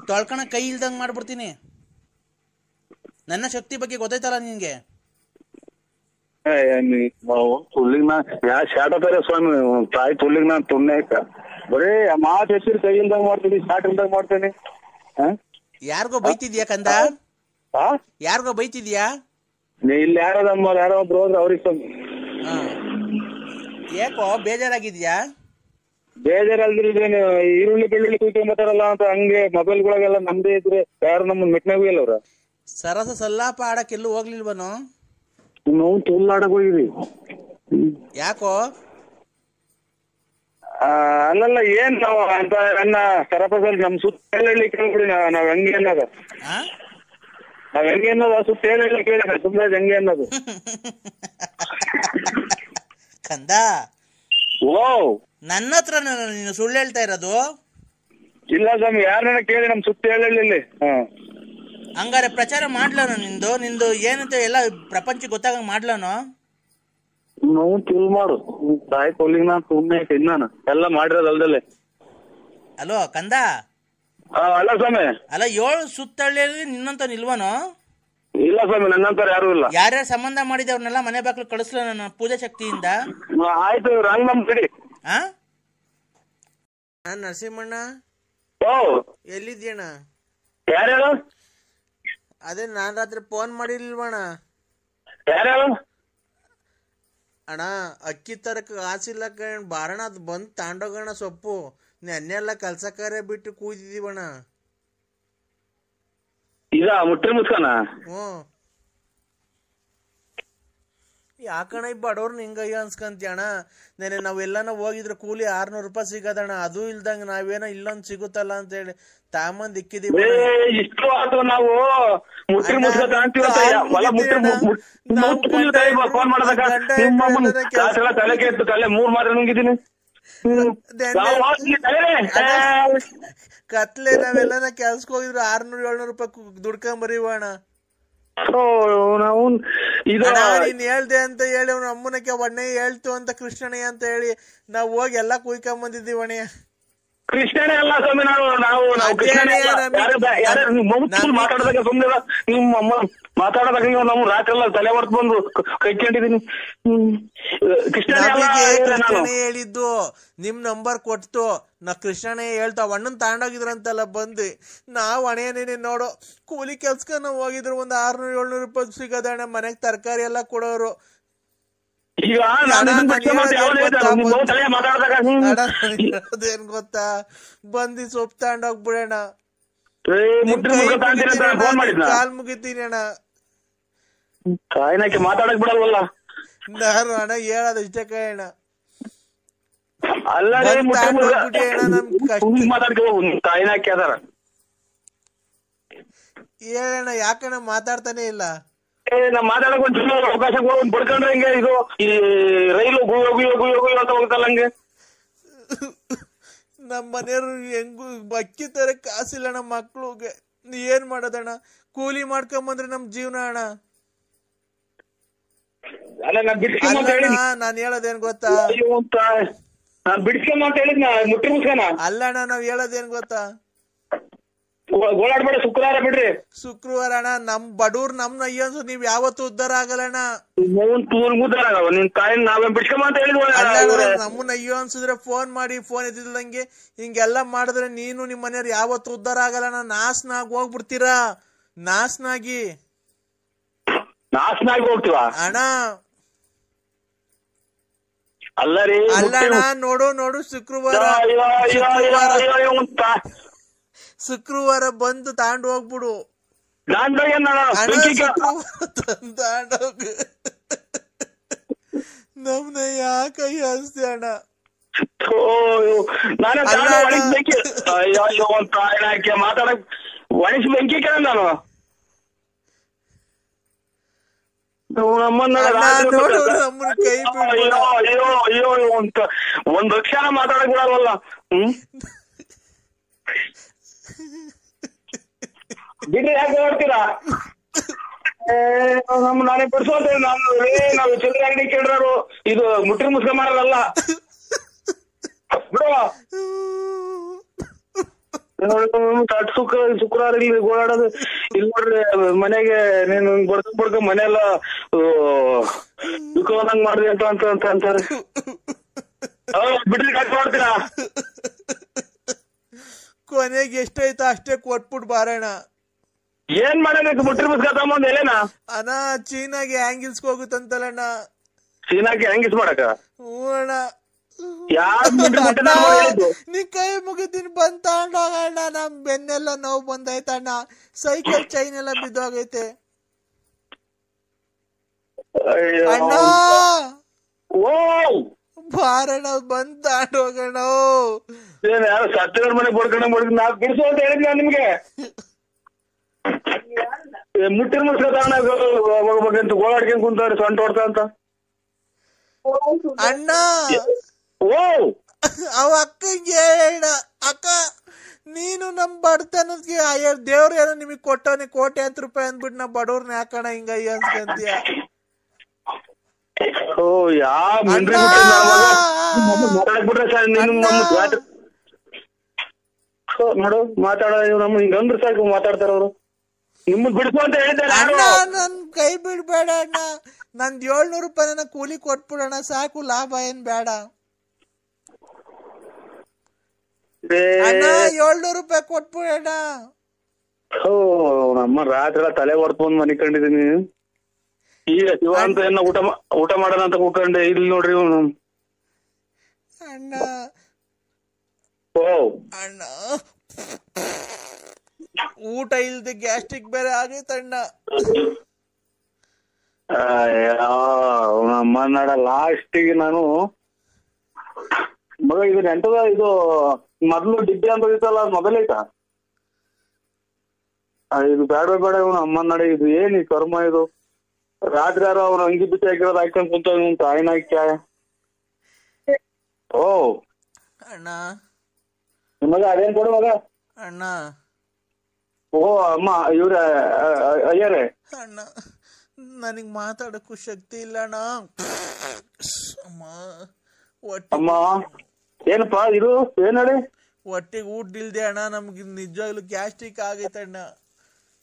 ತೊಳ್ಕಣ ಕೈ ಇಲ್ದಂಗ್ ಮಾಡ್ಬಿಡ್ತೀನಿ. ನನ್ನ ಶಕ್ತಿ ಬಗ್ಗೆ ಗೊತ್ತಾಯ್ತಲ್ಲ ನಿನ್ಗೆ. ಸ್ವಾಮಿ ತಾಯಿ ತುಲ್ಲಿಗ್ ನಾನ್ ತುಣ್ಣೆ ಬರೀ ಮಾತು ಹೆಚ್ಚಿರ್ ಕೈ ಇಲ್ದಂಗ್ ಮಾಡ್ತೀನಿ, ಶಾಟ್ ಇಲ್ದಂಗ್ ಮಾಡ್ತೇನೆ. ಯಾರಿಗೋ ಬೈತಿದ್ಯಾ ಕಂದ? ಯಾರಿಗೋ ಬೈತಿದ್ಯಾ? ಇಲ್ಲಿ ಯಾರೋ ಒಬ್ರು ಹೋದ್ರೆ ಅವ್ರಿಗೆ ಯಾಕೋ ಬೇಜಾರಾಗಿದ್ಯಾ? ಬೇಜಾರಲ್ದಿರೇನು, ಈರುಳ್ಳಿ ಬೆಳ್ಳುಳ್ಳಿ ಕುಯ್ಕೊಂಬತ್ತಾರಲ್ಲ ಅಂತ ಹಂಗೆ ಮೊಬೈಲ್ಗಳಿಗೆಲ್ಲ ನಮ್ದೇ ಇದ್ರೆ ಯಾರು ನಮ್ಮನ್ನ ಮೆಟ್ನಾಗೂ ಇಲ್ಲ ಅವ್ರ. ಸರಸ ಸಲ್ಲಾಪ ಆಡಕ್ಕೆಲ್ಲೂ ಹೋಗ್ಲಿಲ್ವನು? ನಾವು ತುಳ್ಳಾಡಕ್ ಹೋಗಿದ್ವಿ. ಯಾಕೋ? ಅಲ್ಲಲ್ಲ ಏನ್ ನಾವು ಅಂತ ನನ್ನ ಸರಪದಲ್ಲಿ ನಮ್ ಸುತ್ತ ಹೇಳಿ ಕೇಳ್ಬಿಡಿ ನಾವ್ ಹೆಂಗೆ ಅನ್ನೋದು. ನಾವ್ ಹೆಂಗೆ ಅನ್ನೋದು ಸುತ್ತ ಹೇಳಿ ಕೇಳಿ ಸುಮ್ಮನೆ ಹೆಂಗೆ ಅನ್ನೋದು. ಕಂದ, ಓ ನನ್ನ ಹತ್ರ ನೀನು ಸುಳ್ಳು ಹೇಳ್ತಾ ಇರೋದು? ಇಲ್ಲ ಸ್ವಾಮಿ, ಯಾರನ್ನ ಕೇಳಿ ನಮ್ ಸುತ್ತ ಹೇಳಿ. ಹಂಗಾರೆ ಪ್ರಚಾರ ಮಾಡ್ಲಾನು ನಿಂದು ಏನಂತ ಎಲ್ಲ ಪ್ರಪಂಚಕ್ಕೆ ಗೊತ್ತಾಗಂಗ್ ಮಾಡ್ಲಾನು? ನಾವು ತಿಳ್ ಮಾಡು ತಾಯಿ ಕೊಲ್ಲಿಗೆ ನಾನು ಸುಮ್ಮನೆ ತಿನ್ನಾನ ಎಲ್ಲ ಮಾಡಿರೋದಲ್ದಲ್ಲೇ. ಅಲೋ ಕಂದ. ಅಲ್ಲ ಸ್ವಾಮಿ. ಅಲ್ಲ 7 ಸುತ್ತಳ್ಳಿ ನಿನ್ನಂತ ನಿಲ್ವನು? ಇಲ್ಲ ಸ್ವಾಮಿ, ನನ್ನಂತರ ಯಾರು ಇಲ್ಲ. ಯಾರ್ಯಾರು ಸಂಬಂಧ ಮಾಡಿದವ್ರನ್ನೆಲ್ಲ ಮನೆ ಬಾಕ್ಲು ಕಳಿಸ್ಲ ನನ್ನ ಪೂಜಾ ಶಕ್ತಿಯಿಂದ. ಆಯ್ತು, ರಂಗ್ ನಮ್ ಬಿಡಿ. ನರಸಿಂಹಣ್ಣ, ಓ ಎಲ್ಲಿದ್ಯಣ್ಣ? ಯಾರ್ಯಾರು? ಅದೇ ನಾನ್ ರಾತ್ರಿ ಫೋನ್ ಮಾಡಿರ್ಲಿಲ್ವಣ್ಣ? ಯಾರ್ಯಾರು? ಅಣ್ಣ, ಅಕ್ಕಿ ತರಕ ಆಸಿಲ್ಲ ಕಣ್, ಬಾರಣ ಅದು ಬಂದು ತಾಂಡೋಗಣ ಸೊಪ್ಪು. ನೆನ್ನೆಲ್ಲ ಕೆಲ್ಸಕ್ಕಾರೆ ಬಿಟ್ಟು ಕೂತಿದೀವಣ್ಣ. ಇದ ಮುಟ್ರಿ ಮುಸ್ಕನ? ಹ್ಞೂ. ಯಾಕಣ್ಣ ಈ ಬಡವ್ರನ್ನ ಹಿಂಗಯ್ಯ ಅನ್ಸ್ಕಂತೀಯಣ್ಣ? ನೆನೆ ನಾವೆಲ್ಲನ ಹೋಗಿದ್ರೆ ಕೂಲಿ 600 ರೂಪಾಯಿ ಸಿಗದಣ್ಣ. ಅದು ಇಲ್ದಂಗ ನಾವೇನೋ ಇಲ್ಲೊಂದು ಸಿಗುತ್ತಲ್ಲ ಅಂತ ಹೇಳಿ ತಾಮಂದ್ ಇಕ್ಕಿದೀವಿ. ಇಷ್ಟು ಆತು ನಾವು ಮುಟ್ರಿ ಮುಸ್ಕ ಫೋನ್ ಮಾಡದಾಗ ತಲೆ ಕೆತ್ತು ತಲೆ 3 ಮಾತ್ರ ನುಂಗಿದ್ದೀನಿ. ಕತ್ಲೆ ನಾವೆಲ್ಲನ ಕೆಲ್ಸಕ್ಕೆ ಹೋಗಿದ್ರೆ 600-700 ರೂಪಾಯಿ ದುಡ್ಕೊಂಬರೀವಣ್ಣ. ನಾವು ನೀನ್ ಹೇಳ್ದೆ ಅಂತ ಹೇಳಿ ಅವ್ನ ಅಮ್ಮನಕ್ಕೆ ಒಣ್ಣೆ ಹೇಳ್ತು ಅಂತ ಕೃಷ್ಣಣ್ಣ ಅಂತ ಹೇಳಿ ನಾವ್ ಹೋಗಿ ಎಲ್ಲಾ ಕುಯ್ಕೊಂಬಂದಿದ್ದೀವಣ್ಣ. ಕೃಷ್ಣನೇ ಅಲ್ಲ ಸ್ವಾಮಿ, ನಾವು ಮಾತಾಡದಾಗ ಸುಮ್ಮನೆ ನಿಮ್ಮ ಅಮ್ಮ ಮಾತಾಡದಾಗ ನಾವು ರಾತ್ರಿ ಎಲ್ಲ ತಲೆ ಹೊರ್ತು ಬಂದು ಕೈಕೊಂಡಿದೀನಿ. ಕೃಷ್ಣನೇ ಹೇಳಿದ್ದು, ನಿಮ್ ನಂಬರ್ ಕೊಟ್ಟು ನಾ ಕೃಷ್ಣನೇ ಹೇಳ್ತಾವ ಅಣ್ಣನ್ ತಗೊಂಡೋಗಿದ್ರಂತೆಲ್ಲ ಬಂದು ನಾವ್ ಹಣೆಯನೇನೆ ನೋಡು ಕೂಲಿ ಕೆಲ್ಸಕ್ಕ ನಾವ್ ಹೋಗಿದ್ರು ಒಂದ್ 600-700 ರೂಪಾಯಿ ಸಿಗದಣ್ಣ. ಮನೆಗ್ ತರಕಾರಿ ಎಲ್ಲ ಕೊಡೋರು. ಅದೇನ್ ಗೊತ್ತಾ, ಬಂದಿ ಸೊಪ್ಪು ತಗೊಂಡೋಗ್ಬಿಡೋಣ. ಕಾಲ್ ಮುಗಿತೀನಿ ಅಣ್ಣ. ಕಾಯಿನಕ್ಕೆ ಮಾತಾಡಕ್ ಬಿಡಲ್ವಲ್ಲ ನಾನು ಅಣ್ಣ, ಹೇಳೋದು ಇಷ್ಟೇ ಕಣ. ಅಲ್ಲ ಕಾಯಿನಾಕಿ ಅದಾರ ಹೇಳಣ್ಣ. ಯಾಕಣ್ಣ ಮಾತಾಡ್ತಾನೆ ಇಲ್ಲ? ನಾ ಮಾತಾಡಕ್ ಒಂದ್ ಅವಕಾಶ ಬಡ್ಕೊಂಡ್ರೆ ಹಿಂಗೆ ಇದು ಈ ರೈಲು ಅಂತ ಹೋಗ್ತಲ್ಲ ಹಂಗೆ. ನಮ್ಮ ಮನೆಯವ್ರು ಹೆಂಗು ಅಕ್ಕಿ ತರ ಕಾಸಿಲ್ಲ ನಮ್ಮ ಮಕ್ಳುಗೆ. ಏನ್ ಮಾಡೋದಣ್ಣ? ಕೂಲಿ ಮಾಡ್ಕೊಂಬಂದ್ರೆ ನಮ್ ಜೀವನ ಅಣ್ಣ. ನಾನ್ ಹೇಳೋದೇನ್ ಗೊತ್ತಾ, ನಾನ್ ಬಿಡ್ಸ್ಕೊಂಬ ಅಂತ ಹೇಳಿದ್ನ ಮುಟ್ಟಿ ಮುಸ್ಕನ. ಅಲ್ಲಣ್ಣ, ನಾವ್ ಹೇಳೋದೇನ್ ಗೊತ್ತಾ, ಗೋಳಾಡ್ಬೇಡ, ಶುಕ್ರವಾರ ಬಿಡ್ರಿ. ಶುಕ್ರವಾರ ಅಣ್ಣ. ನಮ್ ಬಡವ್ರು ನಮ್ನ ಅಯ್ಯನ್ಸು ನೀವ್ ಯಾವತ್ತು ಉದ್ದಾರ ಆಗಲ್ಲಣ್ಣ. ನಿನ್ ತಾಯಿನ ನಾವೇ ಬಿಡ್ಸ್ಕೊಂಬ ಅಂತ ಹೇಳಿದ್ವ. ನಮ್ಮನ್ನ ಅಯ್ಯೋ ಅನ್ಸಿದ್ರೆ ಫೋನ್ ಮಾಡಿ, ಫೋನ್ ಎದ್ದಿಲ್ದಂಗೆ ಹಿಂಗೆಲ್ಲಾ ಮಾಡಿದ್ರೆ ನೀನು ನಿಮ್ ಮನೆಯವ್ರು ಯಾವತ್ತು ಉದ್ದಾರ ಆಗಲ್ಲಣ್ಣ. ನಾಶನಾಗಿ ಹೋಗ್ಬಿಡ್ತೀರಾ. ನಾಶನಾಗಿ ಹೋಗ್ತೀವ ಅಣ್ಣ. ಅಲ್ಲರಿ ಅಲ್ಲಣ್ಣ, ನೋಡು ಶುಕ್ರವಾರ ಬಂದು ತಾಂಡ್ ಹೋಗ್ಬಿಡು. ನಮ್ನ ಯಾಕೆ ಹಸ್ತಿ ಅಣ್ಣ? ಮಾತಾಡಕ್ ಒಣಸಿ ಬೆಂಕಿ ಕೇಳ ನಾನು. ನಮ್ಮನ್ನ ಕೈ ಅಯ್ಯೋ ಒಂದ್ ಕ್ಷಣ ಮಾತಾಡಕ್ ಬಿಡಲ್ವಲ್ಲ. ಬಿಡ್ರಿ, ಯಾಕೆ ನೋಡ್ತೀರಾ? ನಾನೇ ಬಿಡ್ಸೋತ ನಾವು ಚಿಲ್ಲರೆ ಅಂಗಡಿ ಕೇಳ್ರು ಇದು ಮುಟ್ರಿ ಮುಸ್ಕ ಮಾಡೋದಲ್ಲ ಬಿಡುವ. ಶುಕ್ರವಾರ ಇಲ್ಲಿ ಗೋಳಾಡೋದು ಇಲ್ಲಿ ನೋಡ್ರಿ. ಮನೆಗೆ ನೀನು ಬಡ್ಕ ಮನೆಯೆಲ್ಲ ದುಃಖವಂದಂಗ್ ಮಾಡ್ರಿ ಅಂತ ಅಂತಾರೆ. ಬಿಡ್ರಿ, ಯಾಕೆ ನೋಡ್ತೀರಾ? ಕೊನೆಗೆ ಎಷ್ಟೈತ ಅಷ್ಟೇ ಕೊಟ್ಬಿಟ್ಟು ಬಾರಣ. ಏನ್ ಮಾಡಬೇಕು? ಮುಟ್ರಿ ಮುಸ್ಕ ತಗೊಂಡ್ ಎಲೆನಾ ಅಣ್ಣ, ಚೀನಾಗೆ ಹ್ಯಾಂಗಿಲ್ಸ್ಗೆ ಹೋಗುತ್ತಂತಲ್ಲಣ್ಣ. ಚೀನಾಗೆ ಹ್ಯಾಂಗಿಲ್ಸ್ ಮಾಡಕ? ಹ್ಞೂ ಅಣ್ಣ. ನೀ ಕೈ ಮುಗಿತೀನಿ ಬಂದ್ ತಗೊಂಡೋಗಣ್ಣ. ನಮ್ ಬೆನ್ನೆಲ್ಲ ನೋವು ಬಂದೈತಣ್ಣ. ಸೈಕಲ್ ಚೈನ್ ಎಲ್ಲ ಬಿದ್ದೋಗೈತೆ. ಅಯ್ಯೋ. ಅಣ್ಣ ಓ ಬಾರಣ ಬಂದ್ ತಾಂಡ್ ಹೋಗೋಣ. ಏನ್ ಯಾರು ಸತ್ತಿರೋರ್ ಮನೆಗೆ ಬಡ್ಕೊಂಡು ನಾ ಬಿಡಿಸು ಅಂತ ಹೇಳಿದ್ ನಾನು ನಿಮ್ಗೆ. ಮುಟ್ಟಿನ ಮುಸ್ಕ ಹೋಗ್ಬೇಕಂತ ಓಡಾಡ್ಕೊಂಡ್ ಕುಂತವ್ರಿ ಸೊಂಟ ಹೊಡ್ತಾ ಅಂತ. ಅಣ್ಣ ಓ ಅವ ಅಕ್ಕಂಗೆ ಹೇಳ, ಅಕ್ಕ ನೀನು ನಮ್ ಬಡತನಕ್ಕೆ ದೇವ್ರ ಏನೋ ನಿಮಗ್ ಕೊಟ್ಟವನಿ ಕೋಟ್ಯಾಂತರ ರೂಪಾಯಿ ಅಂದ್ಬಿಟ್ಟು ನಾ ಬಡವ್ರನ್ನ ಯಾಕಣ ಹಿಂಗ ಅನ್ಸ್ಕಂತೀಯ. ಓ ಯಾವ ಮಿಂಡ್ರಿ ಮಾತಾಡ್ಬಿಟ್ರೆ ಸರ್ ನೀನು ನೋಡು ಮಾತಾಡೋ ನಮ್ಮ ಹಿಂಗಂದ್ರೆ ಸಾಕು ಮಾತಾಡ್ತಾರ ಅವ್ರು. ನಿಮ್ಮದ್ ಬಿಡಿಸು ಅಂತ ಹೇಳಿದ್ದಾರೆ. ಅಣ್ಣ ನನ್ ಕೈ ಬಿಡ್ಬೇಡ ಅಣ್ಣ, ನಂದ್ 700 ರೂಪಾಯಿನ ಕೂಲಿ ಕೊಟ್ಬಿಡೋಣ ಸಾಕು, ಲಾಭ ಏನ್ ಬೇಡ ಅಣ್ಣ. 700 ರೂಪಾಯಿ ಕೊಟ್ಬಿಡೋಣ. ಓ ನಮ್ಮ ರಾತ್ರಿ ತಲೆ ಹೊಡ್ಕೊಂಡ್ ಮನಿ ಕಂಡಿದೀನಿ. ಈಗ ಶಿವ ಅಂತ ಏನ ಊಟ ಮಾಡೋಣ ಅಂತ ಕೂತ್ಕೊಂಡೆ, ಇಲ್ಲಿ ನೋಡ್ರಿ ಇವನು. ಅಣ್ಣ ಓ ಅಣ್ಣ ಊಟ ಇಲ್ದೆ ಗ್ಯಾಸ್ಟ್ರಿಕ್ ಬೇರೆ ಆಗೈತಣ್ಣ. ನಮ್ಮ ನಾಡ ಲಾಸ್ಟಿಗೆ ನಾನು ಮಗ ಇದು ಎಂಟದ ಇದು ಮೊದ್ಲು ಡಿಬ್ಬಿ ಅಂತ ಇತ್ತಲ್ಲ ಮೊಬೈಲ್ ಐತಾ ಇದು ಬೇಡ ಬೇಡ ಇವನು ಅಮ್ಮನ ನಡೆ ಇದು ಏನ್ ಈ ಕರ್ಮ ಇದು. ರಾತ್ರಿ ಯಾರೋ ಅವ್ನು ಅಂಗಿ ಬಿಟ್ಟು ಹಾಕಿರೋದು ಹಾಕೊಂಡ್ ಕುಂತ ತಾಯಿನ ಹಾಕ್ಯ. ಓ ಅಣ್ಣ ನಿಮಗ ಅದೇನ್ ಕೊಡು ಮಗ. ಅಣ್ಣ ಓ ಅಮ್ಮ ಇವ್ರ ಅಯ್ಯರೇ. ಅಣ್ಣ ನನಗ್ ಮಾತಾಡಕ್ಕೂ ಶಕ್ತಿ ಇಲ್ಲ ಅಣ್ಣ. ಅಮ್ಮ ಅಮ್ಮ ಏನಪ್ಪಾ ಇದು ಏನ್ ಹೇಳಿ. ಹೊಟ್ಟೆಗೆ ಊಟ ಇಲ್ದೆ ಅಣ್ಣ, ನಮ್ಗೆ ನಿಜವಾಗ್ಲೂ ಗ್ಯಾಸ್ಟ್ರಿಕ್ ಆಗೈತಣ್ಣ.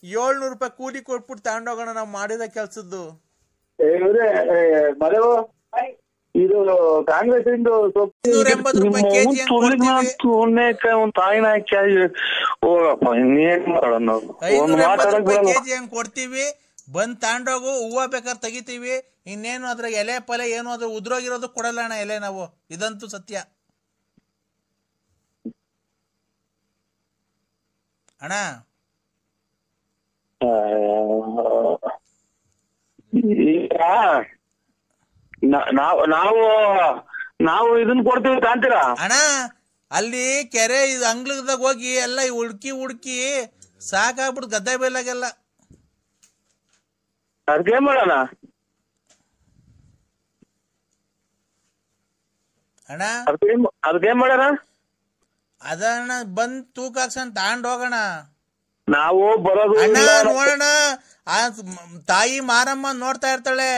700 ರೂಪಾಯಿ ಕೂಲಿ ಕೊಟ್ಬಿಟ್ಟು ತಗೊಂಡೋಗೋಣ ನಾವು ಮಾಡಿದ ಕೆಲ್ಸದ್ದು. ಮರೆವು ಇದು ಕಾಂಗ್ರೆಸ್ ಇಂದು 280 ರೂಪಾಯಿ ಕೆಜಿ ಒಂದ್ ತಾಯಿನ ಹೋಗಪ್ಪ ಇನ್ನೇನ್ ಮಾಡೋಣ. 580 ರೂಪಾಯಿ ಕೆಜಿ ಹಂಗ್ ಕೊಡ್ತೀವಿ, ಬಂದ್ ತಗೊಂಡೋಗು. ಹೂವ ಬೇಕಾದ್ರೆ ತೆಗಿತೀವಿ, ಇನ್ನೇನು ಅದ್ರ ಎಲೆ ಪಲೆ ಏನು ಅದ್ರ ಉದ್ರೋಗಿರೋದು ಕೊಡಲ್ಲ ಅಣ್ಣ ಎಲೆ ನಾವು, ಇದಂತೂ ಸತ್ಯ ಅಣ್ಣ. ಈಗ ನಾವು ಇದನ್ನ ಕೊಡ್ತೀವಿ ಕಾಂತೀರಾ ಅಣ್ಣ. ಅಲ್ಲಿ ಕೆರೆ ಅಂಗ್ಲದಾಗ ಹೋಗಿ ಎಲ್ಲ ಹುಡ್ಕಿ ಸಾಕಾಗ್ಬಿಟ್ಟು ಗದ್ದೆ ಬೈಲಾಗೆಲ್ಲ. ಅದಕ್ಕೇನ್ ಮಾಡೋಣ ಅಣ್ಣ, ಅದಕ್ಕೇನ್ ಮಾಡೋಣ. ಅದನ್ನ ಬಂದ್ ತೂಕ ಹಾಕ್ಸನ್ ತಗೊಂಡ್ ಹೋಗೋಣ. ನಾವು ಬರೋದು ಅಣ್ಣ ನೋಡೋಣ, ಆ ತಾಯಿ ಮಾರಮ್ಮ ನೋಡ್ತಾ ಇರ್ತಾಳೆ,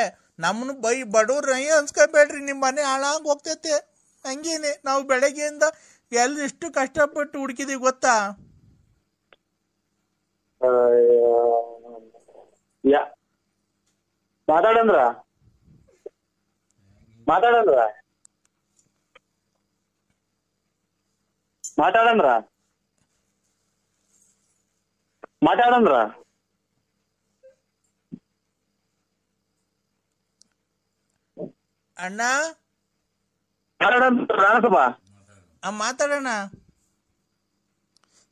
ನಮ್ಮನ್ನು ಬಡವ್ರ ಅನ್ಸ್ಕೊಬೇಡ್ರಿ, ನಿಮ್ ಮನೆ ಹಾಳಾಗ್ ಹೋಗ್ತೈತೆ. ಹಂಗೇನೆ ನಾವು ಬೆಳಗ್ಗೆಯಿಂದ ಎಷ್ಟು ಕಷ್ಟಪಟ್ಟು ಹುಡುಕಿದೀವಿ ಗೊತ್ತಾ. ಮಾತಾಡಂದ್ರ ಅಣ್ಣ ಮಾತಾಡೋಣ.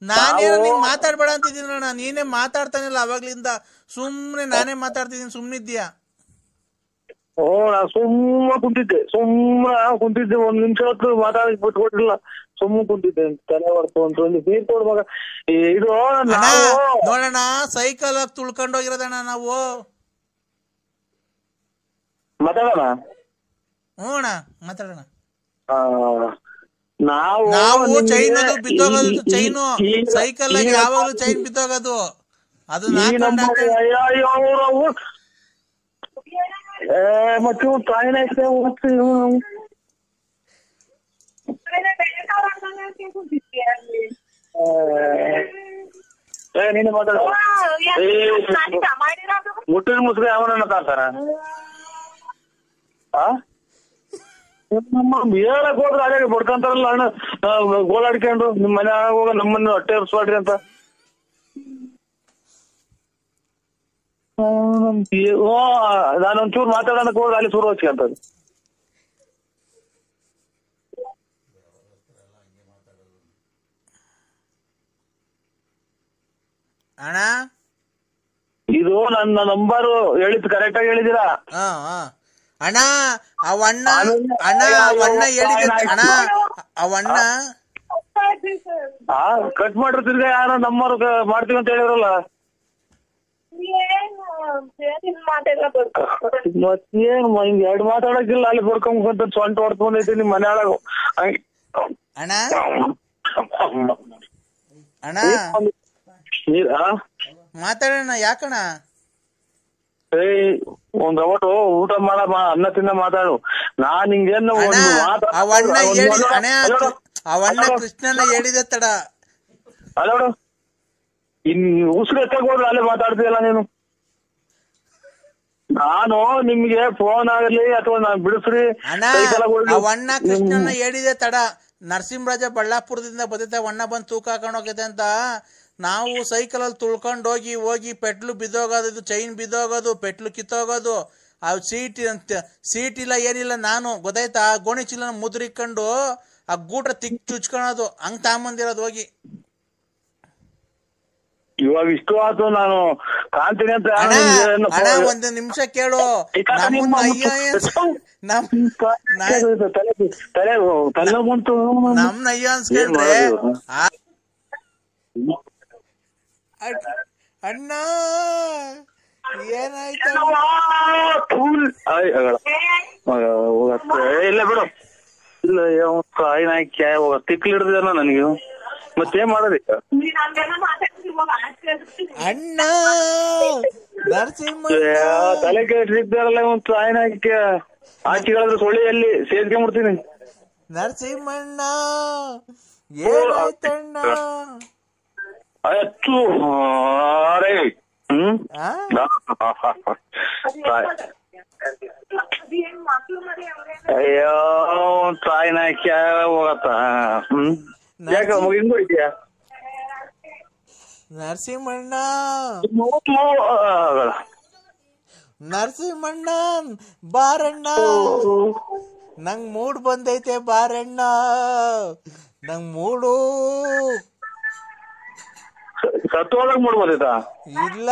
ನಾನೇನು ನಿಂಗೆ ಮಾತಾಡ್ಬೇಡ ಅಂತಿದ್ದೀನಣ್ಣ, ನೀನೇ ಮಾತಾಡ್ತಾನಿಲ್ಲ ಅವಾಗ್ಲಿಂದ. ಸುಮ್ನೆ ನಾನೇ ಮಾತಾಡ್ತಿದ್ದೀನಿ, ಸುಮ್ನಿದ್ಯಾ. ಓ ನಾ ಸುಮ್ಮ ಕುಂತಿದ್ದೆ 1 ನಿಮಿಷ ಹೊತ್ತು ಮಾತಾಡಕ್ ಬಿಟ್ಕೊಟ್ಟಿಲ್ಲ. ಸುಮ್ಮ ಕುಂತಿದ್ದೆ, ತಲೆ ಹೊಡ್ತು ಅಂತ ಒಂದು ನೀರ್ ಕೊಡ್ ಮಗ. ಇದು ನೋಡೋಣ, ಸೈಕಲ್ ತುಳ್ಕೊಂಡೋಗಿರೋದಣ್ಣ ನಾವು. ಮಾತಾಡೋಣ. ಹ್ಞೂ ಅಣ್ಣ ಮಾತಾಡೋಣ. ನಾವು ಚೈನ್ ಅದು ಬಿದ್ದೋಗೋದು, ಚೈನು ಸೈಕಲ್ ಆಗಿ ಯಾವಾಗ್ಲೂ ಚೈನ್ ಬಿದ್ದೋಗೋದು, ಅದು ಮತ್ತೆ ತಾಯಿನ ನೀನು ಮಾತಾಡ. ಮುಟ್ಟಿನ ಮುಸ್ರಿ ಅವನನ್ನ ತಾತಾರ ಹೇಳಕ್ ಹೋದ್ರೆ ಅದೇ ಬಡ್ಕೊಂತಾರಲ್ಲ ಅಣ್ಣ, ಗೋಳಾಡ್ಕೊಂಡು ನಿಮ್ ಮನೆ ಹೋಗ ನಮ್ಮನ್ನ ಹೊಟ್ಟೆ ಎರ್ಸ್ಬಾಡ್ರಿ ಅಂತ. ನಾನೊಂಚೂರು ಮಾತಾಡೋದಕ್ಕೆ ಹೋದ್ರೆ ಅಲ್ಲಿ ಶುರು ಹಚ್ಕೊಂತದ್ದು. ಅಣ್ಣ ಇದು ನನ್ನ ನಂಬರು ಹೇಳಿದ್ ಕರೆಕ್ಟ್ ಆಗಿ ಹೇಳಿದಿರಾ? ಹಾ ಹಾ ಅಣ್ಣ ಅವಣ್ಣ ಅಣ್ಣ ಅವಣ್ಣ ಹೇಳಿದ ಅಣ್ಣ ಅವಣ್ಣ ಕಟ್ ಮಾಡ್ರಿ ತಿರ್ಗ ಯಾರೋ ನಂಬರ್ ಮಾಡ್ತೀವಿ ಅಂತ ಹೇಳಿರಲ್ಲ. ಮತ್ತೇನ್ ಹಿಂಗ್ ಎರಡ್ ಮಾತಾಡಕ್ಕಿಲ್ಲ, ಅಲ್ಲಿ ಬರ್ಕೊಂಡ್ ಸೊಂಟ ಹೊಡ್ಕೊಂಡೈತಿ ನಿಮ್ ಮನೆ ಒಳಗ. ಅಣ್ಣ ಅಣ್ಣ ಮಾತಾಡೋಣ ಯಾಕಣ್ಣ? ಒಂದ್ ಅವತ್ತು ಊಟ ಮಾಡಮ್ಮ, ಅನ್ನ ತಿನ್ನ ಮಾತಾಡು. ನಾನ್ ಹಿಂಗೇನು ಅವಣ್ಣ ಹೇಳಿ ಅಣ್ಣ ಅವಣ್ಣ ಕೃಷ್ಣನ ಹೇಳಿದೆ ತಡ. ಅಲ್ಲೋಡು ಇನ್ ಉಸಿರು ಎತ್ತಾಗ ಹೋದ್ರೆ ಅಲ್ಲೇ ಮಾತಾಡ್ತೀಯಲ್ಲ ನೀನು. ನಾನು ನಿಮ್ಗೆ ಫೋನ್ ಆಗಲಿ ಅಥವಾ ನಾನ್ ಬಿಡಿಸ್ರಿ. ಅಣ್ಣ ಅವಣ್ಣ ಕೃಷ್ಣನ ಹೇಳಿದೆ ತಡ. ನರಸಿಂಹರಾಜ ಬಳ್ಳಾಪುರದಿಂದ ಬದೈತೆ, ಅಣ್ಣ ಬಂದು ತೂಕ ಹಾಕೊಂಡ್ ಹೋಗೈತೆ ಅಂತ. ನಾವು ಸೈಕಲ್ ಅಲ್ಲಿ ತುಳ್ಕೊಂಡ್ ಹೋಗಿ ಪೆಟ್ಲು ಬಿದ್ದೋಗೋದು, ಚೈನ್ ಬಿದ್ದೋಗೋದು, ಪೆಟ್ಲು ಕಿತ್ತೋಗೋದು, ಆ ಸೀಟ್ ಇಲ್ಲ ಏನಿಲ್ಲ. ನಾನು ಗೊತ್ತಾಯ್ತಾ ಗೋಣಿ ಚೀಲ ಮುದ್ರಿಕೊಂಡು ಆ ಗೂಟ್ರ ತಿಕ್ ಚುಚ್ಕೊಳೋದು, ಹಂಗ್ ತಗೊಂಬಂದಿರೋದು ಹೋಗಿ. ಇವಾಗ ಇಷ್ಟು ಆಯ್ತು, ನಾನು ಕಾಣ್ತೀನಿ ಅಂತ. ಅಣ್ಣ ಒಂದು ನಿಮಿಷ ಕೇಳು. ನಮ್ನ ಅಯ್ಯ ಅನ್ಸ್ಕೊಂಡ್ರೆ ಅಣ್ಣ ಏನಾಯ್ತು? ಇಲ್ಲ ಬಿಡು, ಇಲ್ಲ ತಿಕ್ಲಿ ಹಿಡ್ದೇನ ನನಗೆ. ಮತ್ತೇನ್ ಮಾಡೋದಿಕ್ಕ? ಅಣ್ಣ ನರಸಿಂಹ ತಲೆ ಕೆಟ್ಟಿದ್ದಾರಲ್ಲ, ಒಂದು ಆಯ್ನಾಯ್ಕೆ ಆಚಿಗಳಾದ್ರೆ ಸೊಳ್ಳೆಯಲ್ಲಿ ಸೇರ್ಕೊಂಡ್ಬಿಡ್ತೀನಿ. ನರಸಿಂಹಣ್ಣ ಏನಾಯ್ತಣ್ಣ? ಅಚ್ಚು ರೇ ಅಯ್ಯೋ ತಾಯಿನಾಯ್ಕೆ ಹೋಗತ್ತ. ಯಾಕ ಹಿಂಗ್ ಹೋಯ್ತೀಯ? ನರಸಿಂಹಣ್ಣ ನರಸಿಂಹಣ್ಣ ಬಾರಣ್ಣ, ನಂಗ್ ಮೂಡ್ ಬಂದೈತೆ ಬಾರಣ್ಣ, ನಂಗ್ ಮೂಡು. ಸತ್ತೋಳಕ್ ಮೂಡ್ ಬಂದೈತಾ? ಇಲ್ಲ,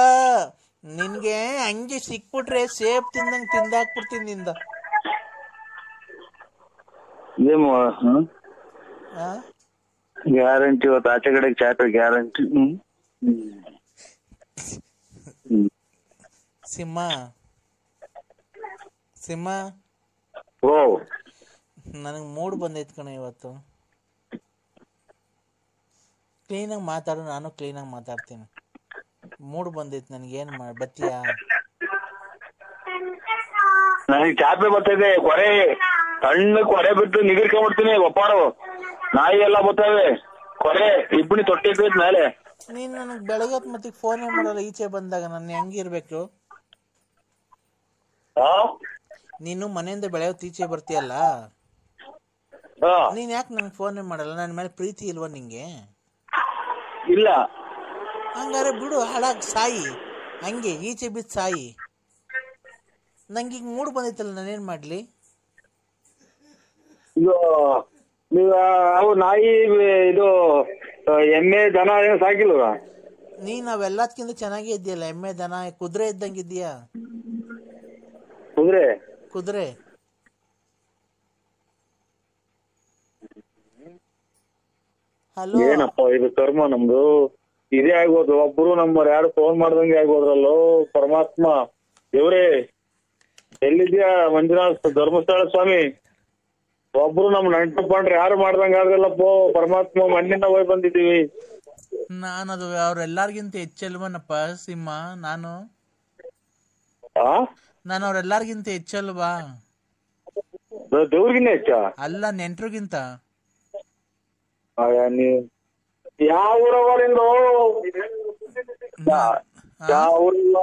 ನಿನ್ಗೆ ಹಂಗೆ ಸಿಕ್ಬಿಟ್ರೆ ಸೇಬ್ ತಿಂದಂಗ್ ತಿಂದಾಕ್ಬಿಡ್ತೀನಿ ನಿಂದ. ಗ್ಯಾರಂಟಿ ಇವತ್ತು ಆಚೆ ಕಡೆಗೆ ಚಾಟ ಗ್ಯಾರಂಟಿ. ಸಿಂಹ ಸಿಂಹ ಓ ನನಗ್ ಮೂಡ್ ಬಂದೈತ್ ಕಣ ಇವತ್ತು. ಕ್ಲೀನಾಗಿ ಮಾತಾಡು, ನಾನು ಕ್ಲೀನಾಗಿ ಮಾತಾಡ್ತೀನಿ. ಮೂಡ್ ಬಂದೈತ್ ನನಗೆ. ಏನ್ ಬತ್ತೀಯಾ? ನನಗೆ ಚಾಪೆ ಬರ್ತೈತೆ, ಕೊರೆ ಸಣ್ಣ ಕೊರೆ ಬಿಟ್ಟು ನಿಗಿರ್ಕೊಂಡ್ಬಿಡ್ತೀನಿ. ಒಪ್ಪಾಡು ನಾಯಿ ಎಲ್ಲ ಬರ್ತವೆ, ಕೊರೆ ಇಬ್ಬನಿ ತೊಟ್ಟಿ ಮೇಲೆ. ನೀನ್ ನನಗ್ ಬೆಳಗ್ಗೆ ಮತ್ತೆ ಫೋನ್ ಮಾಡಲ್ಲ ಈಚೆ ಬಂದಾಗ. ನಾನು ಹೆಂಗಿರ್ಬೇಕು? ನೀನು ಮನೆಯಿಂದ ಬೆಳಗ್ಗೆ ಈಚೆ ಬರ್ತೀಯಲ್ಲ, ನೀನ್ ಯಾಕೆ ನನ್ಗೆ ಫೋನ್ ಮಾಡಲ್ಲ? ನನ್ನ ಮೇಲೆ ಪ್ರೀತಿ ಇಲ್ವಾ ನಿಂಗೆ? ಇಲ್ಲ. ಹಂಗಾರೆ ಬಿಡು, ಹಾಳಾಗ್ ಸಾಯಿ, ಹಂಗೆ ಈಚೆ ಬಿದ್ದು ಸಾಯಿ. ನಂಗೆ ಈಗ ಮೂಡ್ ಬಂದೈತಲ್ಲ, ನಾನೇನ್ ಮಾಡ್ಲಿ? ಇದು ನೀವು ಅವು ನಾಯಿ ಇದು ಎಮ್ಮೆ ದನ ಏನೋ ಸಾಕಿಲ್ವ? ನೀನ್ ನಾವೆಲ್ಲದಕ್ಕಿಂತ ಚೆನ್ನಾಗೇ ಇದೆಯಲ್ಲ. ಎಮ್ಮೆ ದನ ಕುದುರೆ ಇದ್ದಂಗಿದ್ಯಾ? ಕುದುರೆ ಕುದುರೆ ಹಲೋ. ಏನಪ್ಪ ಇದು ಕರ್ಮ ನಮ್ದು. ಇದೇ ಆಗ್ಬೋದು, ಒಬ್ರು ನಮ್ಮವ್ರು ಯಾರು ಫೋನ್ ಮಾಡ್ದಂಗೆ ಆಗ್ಬೋದ್ರಲ್ಲೋ. ಪರಮಾತ್ಮ ದೇವ್ರೇ ಎಲ್ಲಿದ್ಯಾ? ಮಂಜುನಾಥ್ ಧರ್ಮಸ್ಥಳ ಸ್ವಾಮಿ, ಒಬ್ರು ನಮ್ ನೆಂಟು ಪಾಂಡ್ರೆ ಯಾರು ಮಾಡ್ದಂಗ ಆಗಲ್ಲಪ್ಪ. ಪರಮಾತ್ಮ ಮಣ್ಣಿನ ಹೋಗಿ ಬಂದಿದೀವಿ. ನಾನದು ಅವ್ರೆಲ್ಲಾರ್ಗಿಂತ ಹೆಚ್ಚಲ್ವನಪ್ಪ ಸಿಂಹ. ನಾನು ಅವ್ರೆಲ್ಲಾರ್ಗಿಂತ ಹೆಚ್ಚಲ್ವಾ? ದೇವ್ರಿಗಿನ್ನ ಹೆಚ್ಚ? ಅಲ್ಲ, ನೆಂಟ್ರಿಗಿಂತ. ಯಾವ ಊರವ ನಿಂದು? ಯಾವ ಊರವ?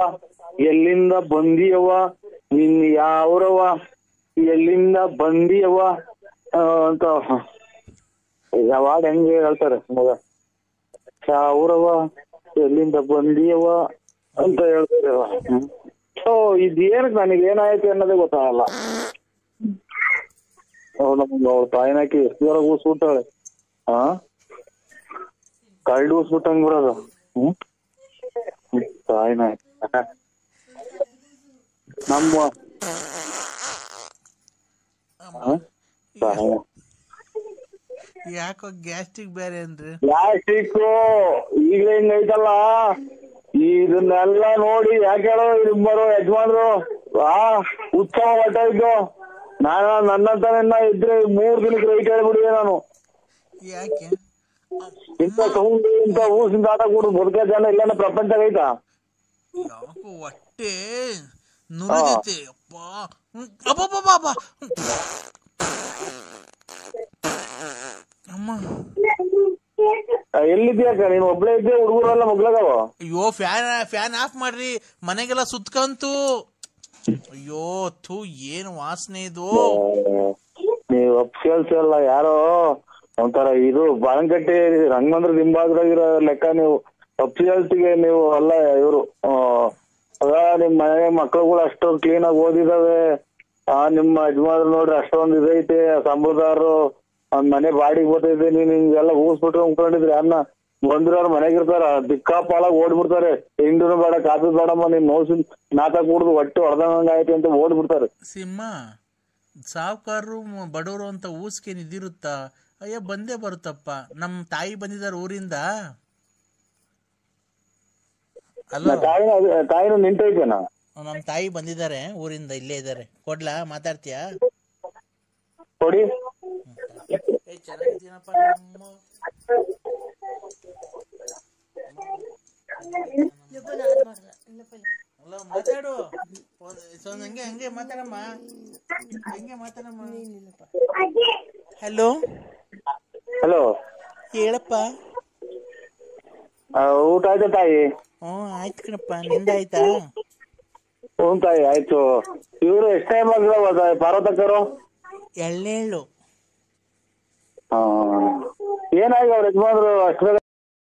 ಎಲ್ಲಿಂದ ಬಂದಿಯವ? ನಿನ್ ಯಾವ್ರವ? ಎಲ್ಲಿಂದ ಬಂದಿಯವ ಅಂತ ಯಾವಾಗ ಹೆಂಗೆ ಹೇಳ್ತಾರೆ ಮಗ. ಯಾವ್ರವ ಎಲ್ಲಿಂದ ಬಂದಿಯವ ಅಂತ ಹೇಳ್ತಾರೆ. ಸೊ ಇದೇನಕ್ ನನಗೆ ಏನಾಯ್ತು ಅನ್ನೋದೇ ಗೊತ್ತಾಗಲ್ಲ. ನಮ್ಗೆ ಅವ್ರ ತಾಯಿನಾಕಿ ಎಷ್ಟು ಜನ ಊಸ್ಬಿಟ್ಟಾಳೆ. ಕಳ್ಳು ಊಸ್ಬಿಟ್ಟಂಗ್ ಬಿಡೋದು. ತಾಯಿನಾಕಿ ನಮ್ಮ ಯಾಕೋ ಗ್ಯಾಸ್ಟ್ರಿಕ್ ಬೇರೆ ಅಂದ್ರೆ ಪ್ಲಾಸ್ಟಿಕ್ ಈಗ ಹಿಂಗೈತಲ್ಲ, ಇದನ್ನೆಲ್ಲ ನೋಡಿ ಯಾಕೆ ಹೇಳೋ ಇಬ್ಬರು ಯಜಮಾನ್ರು ಉತ್ಸವ ಹೊಟ್ಟೋಯ್ತು. ನನ್ನಂತ ಇದ್ರೆ 3 ದಿನಕ್ಕೆ ರೈಟ್ ಹೇಳ್ಬಿಡಿದೆ ನಾನು. ಯಾಕೆ ಇಂಥ ಸೌಂಡ್ ಇಂಥ ಊಸಿಂದ ಆಟ ಕೂಡುದು ಬದುಕ ಜನ ಇಲ್ಲ ಪ್ರಪಂಚ ಐತಾ? ಯಾಕೋ ಹೊಟ್ಟೆ ನುರಿದೈತೆ ಅಪ್ಪ. ಅಮ್ಮ ಎಲ್ಲಿದ್ಯಾಕ ನೀನ್ ಒಬ್ಳೆ ಇದ್ದೆ? ಹುಡುಗರೆಲ್ಲ ಮಗ್ಳಗವ? ಅಯ್ಯೋ ಫ್ಯಾನ್ ಆಫ್ ಮಾಡ್ರಿ, ಮನೆಗೆಲ್ಲ ಸುತ್ಕಂತು. ಅಯ್ಯೋ ಥೂ, ಏನು ವಾಸನೆ ಇದು. ನೀವು ಅಪ್ಸೇಲ್ಸ್ ಎಲ್ಲ ಯಾರೋ ಒಂಥರ ಇದು ಬಾಳಂಕಟ್ಟಿ ರಂಗಮಂದ್ರ ದಿಂಬಾದ್ರಾಗಿರೋ ಲೆಕ್ಕ ನೀವು. ಅಪ್ಸೇಲ್ಸ್ಗೆ ನೀವು ಅಲ್ಲ ಇವರು. ನಿಮ್ ಮನೆ ಮಕ್ಳುಗಳು ಅಷ್ಟೊಂದು ಕ್ಲೀನ್ ಆಗಿ ಓದಿದಾವೆ. ನಿಮ್ಮ ಯಜಮಾನ್ರು ನೋಡ್ರಿ ಅಷ್ಟೊಂದು ಇದೈತೆ ಸಂಬಳದಾರರು, ಅವ್ನ್ ಮನೆ ಬಾಡಿಗೆ ಬರ್ತೈತೆ. ನೀನ್ ಹಿಂಗೆಲ್ಲ ಊಸ್ಬಿಟ್ಟು ಅನ್ಕೊಂಡಿದ್ರಿ ಅನ್ನ ಬಂದಿರೋರು ಮನೆಗಿರ್ತಾರ ದಿಕ್ಕಾಪಾಲಾಗಿ ಓಡ್ಬಿಡ್ತಾರೆ. ಹಿಂಡುನು ಬೇಡ ಕಾಫಿ ಬೇಡಮ್ಮ ನೀನ್ ನೋಸಿನ್ ನಾತ ಕೂಡುದು ಹೊಟ್ಟೆ ಹೊಡೆದಂಗ ಆಯ್ತು ಅಂತ ಓಡ್ಬಿಡ್ತಾರೆ. ಸಿಂಹ ಸಾವುಕಾರರು ಬಡವರು ಅಂತ ಊಸ್ಕೆ ನಿದಿರುತ್ತಾ? ಅಯ್ಯ ಬಂದೇ ಬರುತ್ತಪ್ಪ. ನಮ್ ತಾಯಿ ಬಂದಿದಾರ ಊರಿಂದ. ಅಲ್ಲ ತಾಯಿನೂ ನಿಂತೈತೇನಾ? ನಮ್ ತಾಯಿ ಬಂದಿದ್ದಾರೆ ಊರಿಂದ, ಇಲ್ಲೇ ಇದಾರೆ. ಕೊಡ್ಲಾ? ಮಾತಾಡ್ತೀಯಾ? ಕೊಡಿ. ಚೆನ್ನಾಗಿದ್ದೀನಪ್ಪ. ಅಲ್ಲ ಮಾತಾಡು, ಹಂಗೆ ಮಾತಾಡಮ್ಮ, ಹಲೋ ಹಲೋ ಹೇಳಪ್ಪ. ಊಟ ಆಯ್ತಾ ತಾಯಿ? ಆಯ್ತು ಕಣಪ್ಪ, ನಿಂದಾಯ್ತಾ? ಹ್ಞೂ ತಾಯಿ ಆಯ್ತು. ಇವ್ರು ಎಷ್ಟ್ ಟೈಮ್ ಆಗಿಲ್ಲ ಪಾರ್ವತಕ್ಕರು? ಎಳ್ನೇಳು. ಏನಾಗಿ ಅವ್ರ ಯಜಮಾನ್ರು ಅಷ್ಟು ಬೇಗ